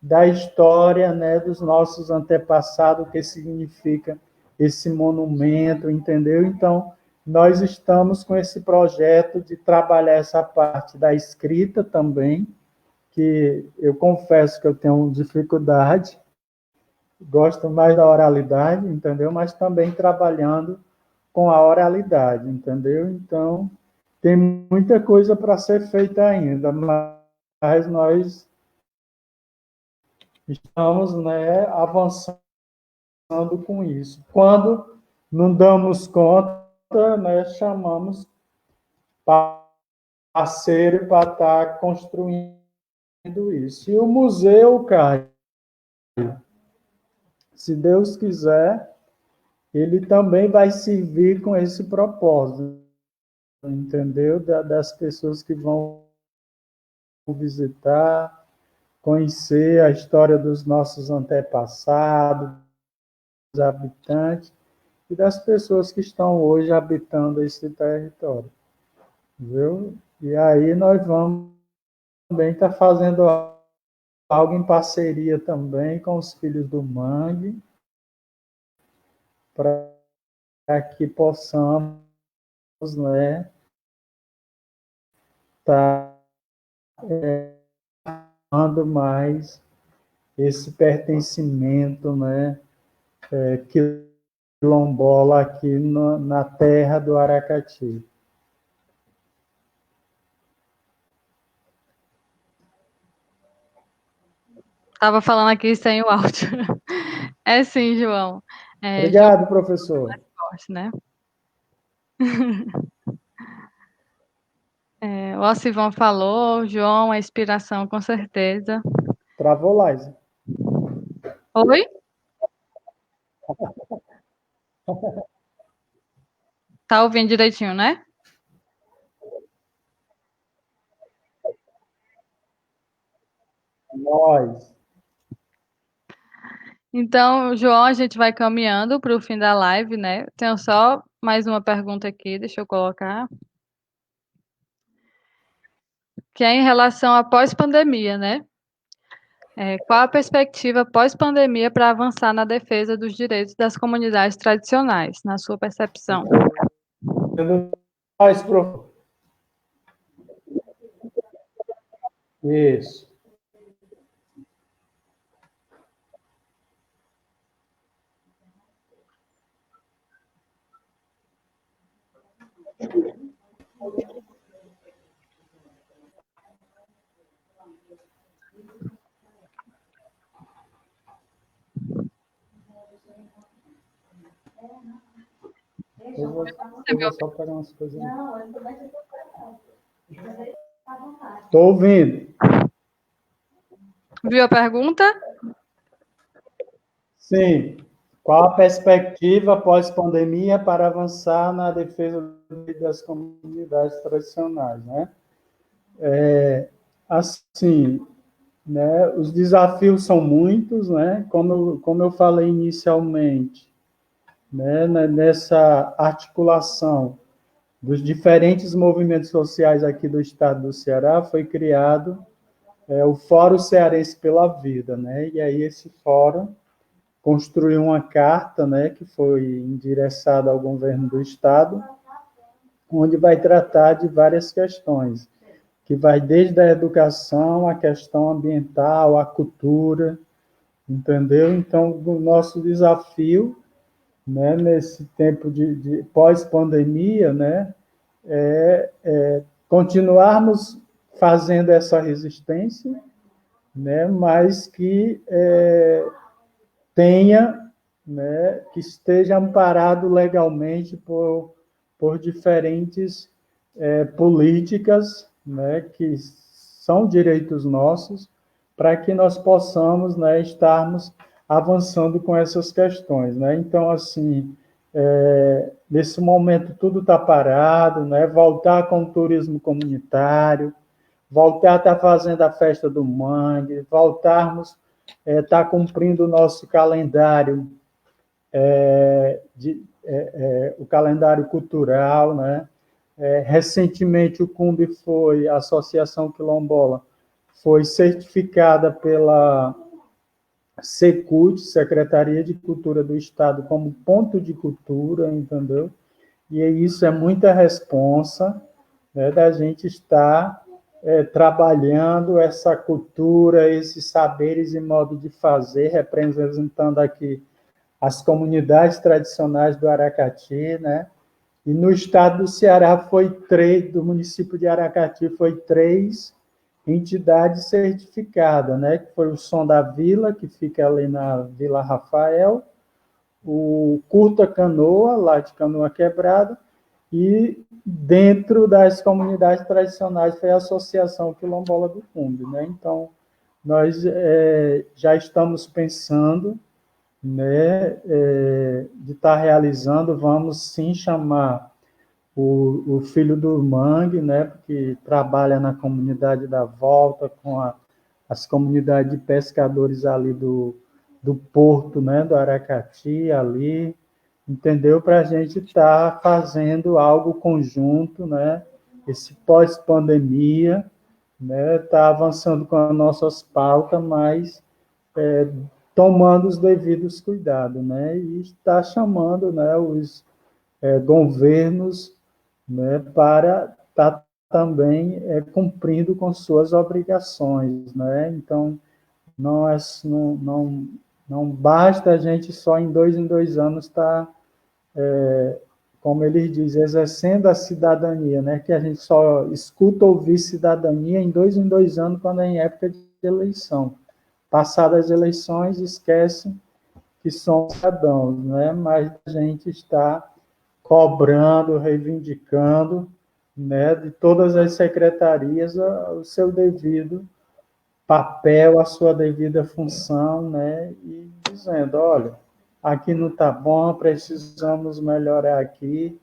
da história, né, dos nossos antepassados, o que significa esse monumento, entendeu? Então, nós estamos com esse projeto de trabalhar essa parte da escrita também, que eu confesso que eu tenho dificuldade, gosto mais da oralidade, entendeu? Mas também trabalhando com a oralidade, entendeu? Então, tem muita coisa para ser feita ainda, mas nós estamos, né, avançando com isso. Quando não damos conta, né, chamamos parceiro para estar construindo isso. E o museu, Caio, se Deus quiser, ele também vai servir com esse propósito, entendeu? Das pessoas que vão visitar, conhecer a história dos nossos antepassados, dos habitantes e das pessoas que estão hoje habitando esse território, viu? E aí nós vamos também estar fazendo algo em parceria também com os Filhos do Mangue, para que possamos, né, estar dando mais esse pertencimento, né, quilombola aqui na terra do Aracati. Estava falando aqui sem o áudio. É sim, João. Obrigado, professor. Forte, né? O Alcivão falou, João, a inspiração, com certeza. Travou, Laís. Oi? Tá ouvindo direitinho, né? Nós. Então, João, a gente vai caminhando para o fim da live, né? Tenho só mais uma pergunta aqui, deixa eu colocar. Que é em relação à pós-pandemia, né? Qual a perspectiva pós-pandemia para avançar na defesa dos direitos das comunidades tradicionais, na sua percepção? Nós, professor. Isso. Eu vou só pegar umas coisas. Estou ouvindo. Viu a pergunta? Sim. Qual a perspectiva pós-pandemia para avançar na defesa das comunidades tradicionais, né? Assim, né, os desafios são muitos, né? Como eu falei inicialmente, né, nessa articulação dos diferentes movimentos sociais aqui do estado do Ceará, foi criado o Fórum Cearense pela Vida, né? E aí esse fórum construiu uma carta, né, que foi endereçada ao governo do estado, onde vai tratar de várias questões, que vai desde a educação, a questão ambiental, a cultura, entendeu? Então, o nosso desafio, né, nesse tempo de pós-pandemia, né, continuarmos fazendo essa resistência, né, mas que tenha, né, que esteja amparado legalmente por diferentes políticas, né, que são direitos nossos, para que nós possamos, né, estarmos avançando com essas questões, né? Então, assim, nesse momento tudo está parado, né? Voltar com o turismo comunitário, voltar a estar fazendo a festa do mangue, voltarmos estar cumprindo o nosso calendário o calendário cultural, né? Recentemente, o CUMB a Associação Quilombola, foi certificada pela Secult, Secretaria de Cultura do Estado, como ponto de cultura, entendeu? E isso é muita responsa, né, da gente estar trabalhando essa cultura, esses saberes e modo de fazer, representando aqui as comunidades tradicionais do Aracati, né? E no estado do Ceará do município de Aracati, foi 3 entidades certificadas, né? Que foi o Som da Vila, que fica ali na Vila Rafael, o Curta Canoa, lá de Canoa Quebrada, e dentro das comunidades tradicionais foi a Associação Quilombola do Cumbe, né? Então, nós já estamos pensando, né, de estar realizando, vamos sim chamar o filho do Mangue, né, que trabalha na comunidade da Volta, com as comunidades de pescadores ali do porto, né, do Aracati, ali, entendeu? Para a gente estar fazendo algo conjunto, né, esse pós-pandemia, né, tá avançando com as nossas pautas, mas tomando os devidos cuidados, né, e está chamando, né, os governos, né, para estar também cumprindo com suas obrigações, né? Então, não basta a gente só em dois anos estar, como eles dizem, exercendo a cidadania, né? Que a gente só escuta ouvir cidadania em dois anos, quando é em época de eleição. Passadas as eleições, esquece que somos cidadãos, né? Mas a gente está cobrando, reivindicando, né, de todas as secretarias o seu devido papel, a sua devida função, né, e dizendo, olha, aqui não está bom, precisamos melhorar aqui,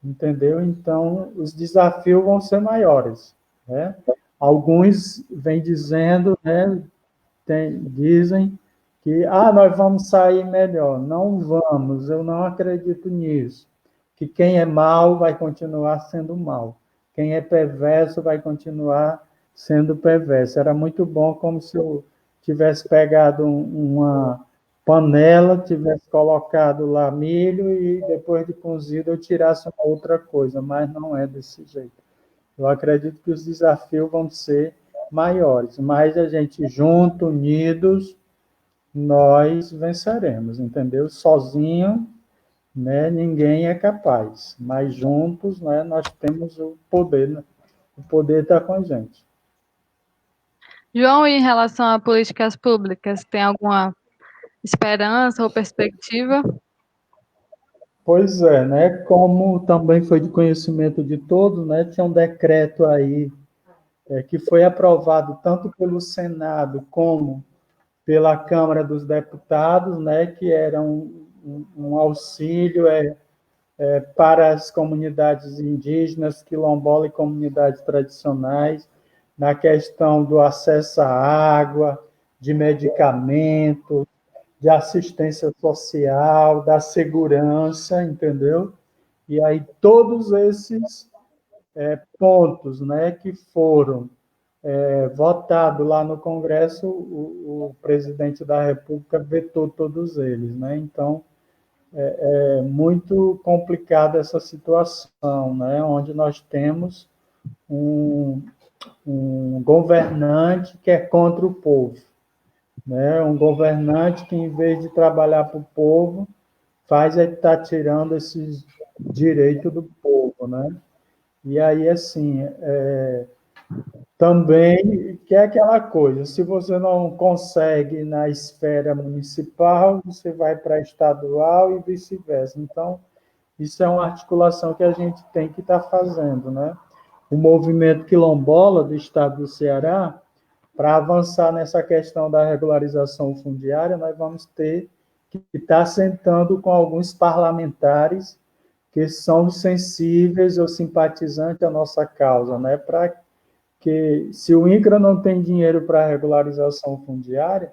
entendeu? Então, os desafios vão ser maiores, né? Alguns vêm dizendo, né, dizem que nós vamos sair melhor. Não vamos, eu não acredito nisso. Que quem é mal vai continuar sendo mal. Quem é perverso vai continuar sendo perverso. Era muito bom, como se eu tivesse pegado uma panela, tivesse colocado lá milho e depois de cozido eu tirasse uma outra coisa, mas não é desse jeito. Eu acredito que os desafios vão ser maiores, mas a gente junto, unidos, nós venceremos, entendeu? Sozinho, né, ninguém é capaz, mas juntos, né, nós temos o poder, né? O poder está com a gente. João, em relação a políticas públicas, tem alguma esperança ou perspectiva? Pois é, né? Como também foi de conhecimento de todos, né? Tinha um decreto aí que foi aprovado tanto pelo Senado como pela Câmara dos Deputados, né? Que era um auxílio para as comunidades indígenas, quilombola e comunidades tradicionais, na questão do acesso à água, de medicamento, de assistência social, da segurança, entendeu? E aí todos esses pontos, né, que foram votados lá no Congresso, o presidente da República vetou todos eles, né? Então é muito complicada essa situação, né, onde nós temos um governante que é contra o povo, né? Um governante que, em vez de trabalhar para o povo, faz estar tirando esses direitos do povo, né? E aí, assim, também que é aquela coisa, se você não consegue na esfera municipal, você vai para a estadual e vice-versa. Então, isso é uma articulação que a gente tem que estar fazendo, né? O movimento quilombola do estado do Ceará, para avançar nessa questão da regularização fundiária, nós vamos ter que estar sentando com alguns parlamentares que são sensíveis ou simpatizantes à nossa causa, né? Para que, se o INCRA não tem dinheiro para a regularização fundiária,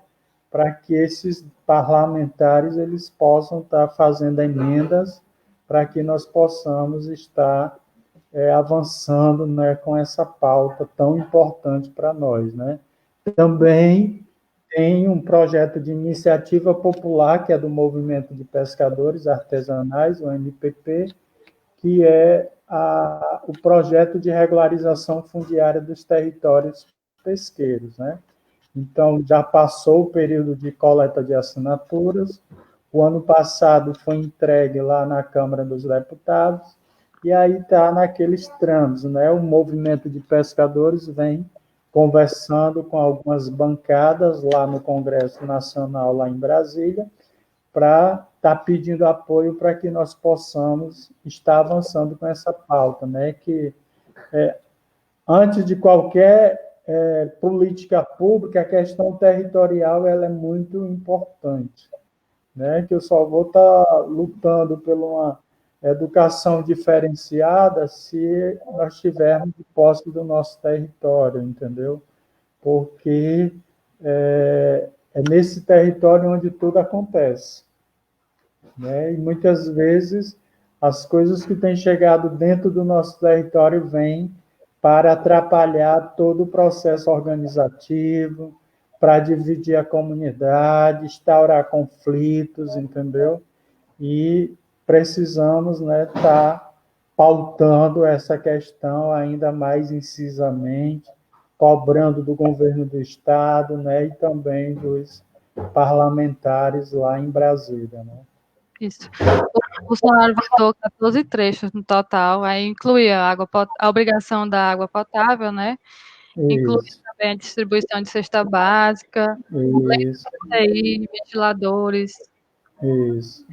para que esses parlamentares eles possam estar fazendo emendas para que nós possamos estar avançando, né, com essa pauta tão importante para nós, né? Também tem um projeto de iniciativa popular, que é do Movimento de Pescadores Artesanais, o MPP, que é o projeto de regularização fundiária dos territórios pesqueiros, né? Então, já passou o período de coleta de assinaturas, o ano passado foi entregue lá na Câmara dos Deputados, e aí está naqueles trâmites, né? O movimento de pescadores vem conversando com algumas bancadas lá no Congresso Nacional, lá em Brasília, para estar pedindo apoio para que nós possamos estar avançando com essa pauta, né? Que antes de qualquer política pública, a questão territorial ela é muito importante, né? Que eu só vou estar lutando por uma educação diferenciada se nós tivermos de posse do nosso território, entendeu? Porque é nesse território onde tudo acontece, né? E muitas vezes as coisas que têm chegado dentro do nosso território vêm para atrapalhar todo o processo organizativo, para dividir a comunidade, instaurar conflitos, entendeu? E precisamos, né, estar pautando essa questão ainda mais incisamente, cobrando do governo do Estado, né, e também dos parlamentares lá em Brasília, né? Isso. O Bolsonaro votou 14 trechos no total, aí inclui a obrigação da água potável, né? Inclui Isso, também a distribuição de cesta básica, isso, UTI, ventiladores. isso.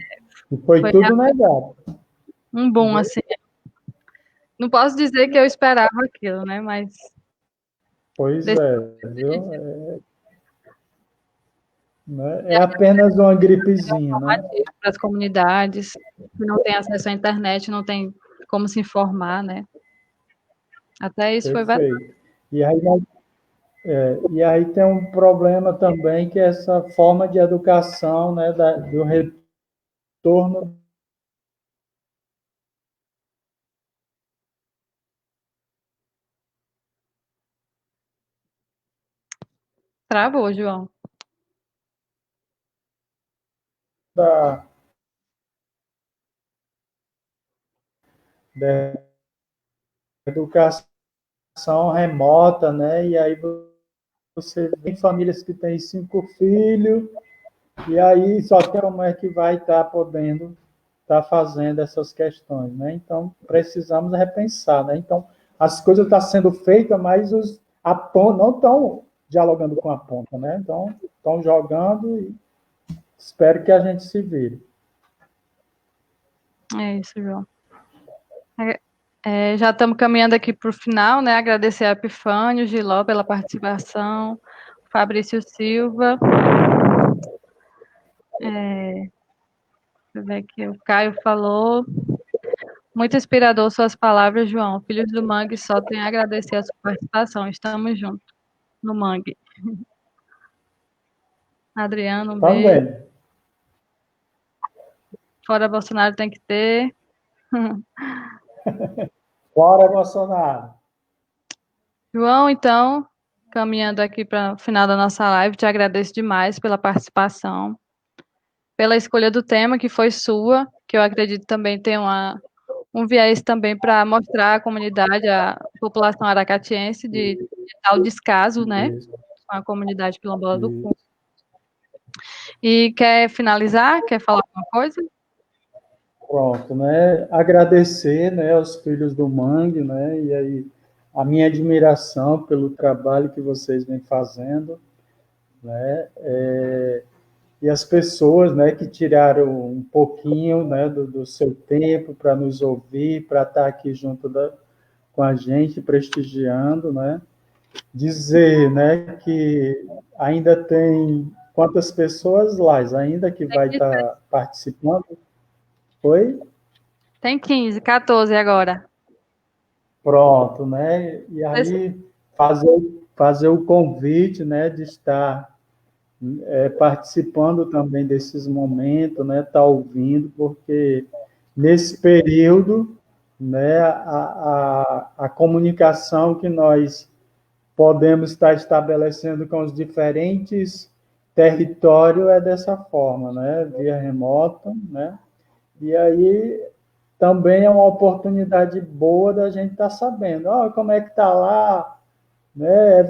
E foi Foi tudo negado. um boom, assim. Não posso dizer que eu esperava aquilo, né? Mas Pois é, viu? É apenas uma gripezinha, né? para as comunidades que não têm acesso à internet, não tem como se informar, né? Até isso foi verdade. Perfeito. E aí, e aí tem um problema também, que é essa forma de educação, né, do retorno. Travou, João. Da educação remota, né? E aí você tem famílias que têm 5 filhos, e aí só que como é que vai estar podendo estar fazendo essas questões, né? Então, precisamos repensar, né? Então, as coisas estão sendo feitas, mas a ponta não estão dialogando com a ponta, né? Então, estão jogando e espero que a gente se vire. É isso, João. Já estamos caminhando aqui para o final, né? Agradecer a Epifânio, Giló pela participação, Fabrício Silva. Deixa eu ver aqui, o Caio falou. Muito inspirador suas palavras, João. Filhos do Mangue só tem a agradecer a sua participação. Estamos juntos no Mangue. Adriano, um beijo. Também. Fora Bolsonaro tem que ter. Fora Bolsonaro. João, então, caminhando aqui para o final da nossa live, te agradeço demais pela participação, pela escolha do tema, que foi sua, que eu acredito também tem um viés também para mostrar à comunidade, à população aracatiense, de tal descaso, né, com a comunidade quilombola do Cumbe. E quer finalizar? Quer falar alguma coisa? Pronto, né? Agradecer, né, aos filhos do Mangue, né? E aí a minha admiração pelo trabalho que vocês vêm fazendo, né? E as pessoas, né, que tiraram um pouquinho, né, do seu tempo para nos ouvir, para estar aqui junto com a gente, prestigiando, né? Dizer, né, que ainda tem quantas pessoas lá, ainda que vai estar participando? Oi? Tem 15, 14 agora. Pronto, né? E aí fazer o convite, né, de estar participando também desses momentos, né, tá ouvindo, porque nesse período, né, a comunicação que nós podemos estar estabelecendo com os diferentes territórios é dessa forma, né, via remota, né, e aí também é uma oportunidade boa da gente estar sabendo, como é que está lá, né,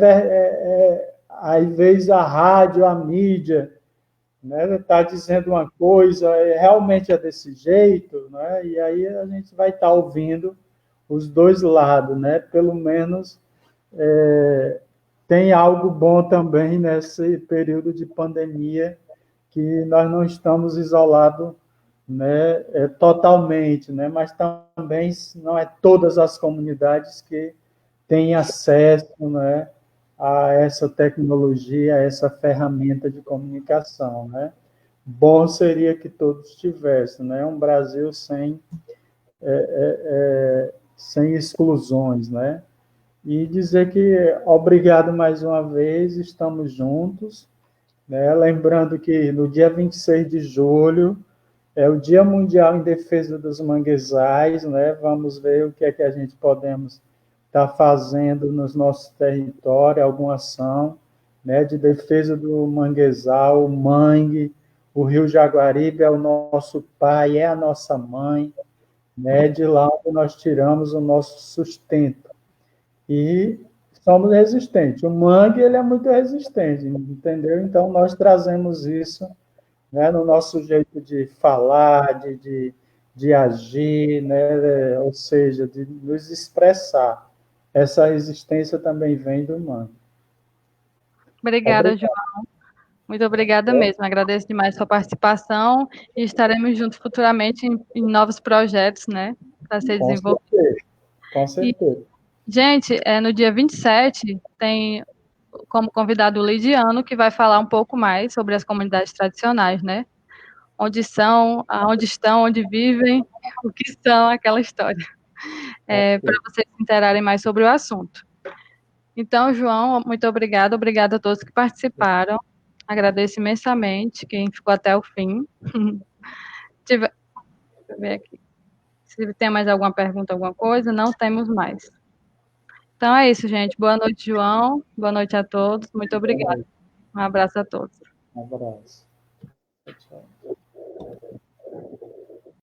às vezes a rádio, a mídia, né, está dizendo uma coisa, realmente é desse jeito, né, e aí a gente vai estar ouvindo os dois lados, né, pelo menos tem algo bom também nesse período de pandemia, que nós não estamos isolados, né, totalmente, né, mas também não é todas as comunidades que têm acesso, né, a essa tecnologia, a essa ferramenta de comunicação, né. Bom seria que todos tivessem, né, um Brasil sem exclusões, né. E dizer que obrigado mais uma vez, estamos juntos, né? Lembrando que no dia 26 de julho é o Dia Mundial em Defesa dos Manguezais, né? Vamos ver o que é que a gente podemos estar fazendo nos nossos territórios, alguma ação, né, de defesa do manguezal, o mangue, o Rio Jaguaribe é o nosso pai, é a nossa mãe, né? De lá onde nós tiramos o nosso sustento. E somos resistentes. O mangue ele é muito resistente, entendeu? Então, nós trazemos isso, né, no nosso jeito de falar, de agir, né, ou seja, de nos expressar. Essa resistência também vem do mangue. Obrigada, João. Muito obrigada mesmo. Agradeço demais a sua participação e estaremos juntos futuramente em novos projetos, né, para ser Com desenvolvidos. certeza, com E, certeza. gente, no dia 27 tem como convidado o Lidiano, que vai falar um pouco mais sobre as comunidades tradicionais, né? Onde são, aonde estão, onde vivem, o que são, aquela história, para vocês se interarem mais sobre o assunto. Então, João, muito obrigada a todos que participaram. Agradeço imensamente quem ficou até o fim. Deixa eu ver aqui. Se tem mais alguma pergunta, alguma coisa, não temos mais. Então é isso, gente. Boa noite, João. Boa noite a todos. Muito obrigada. Um abraço a todos. Um abraço. Tchau.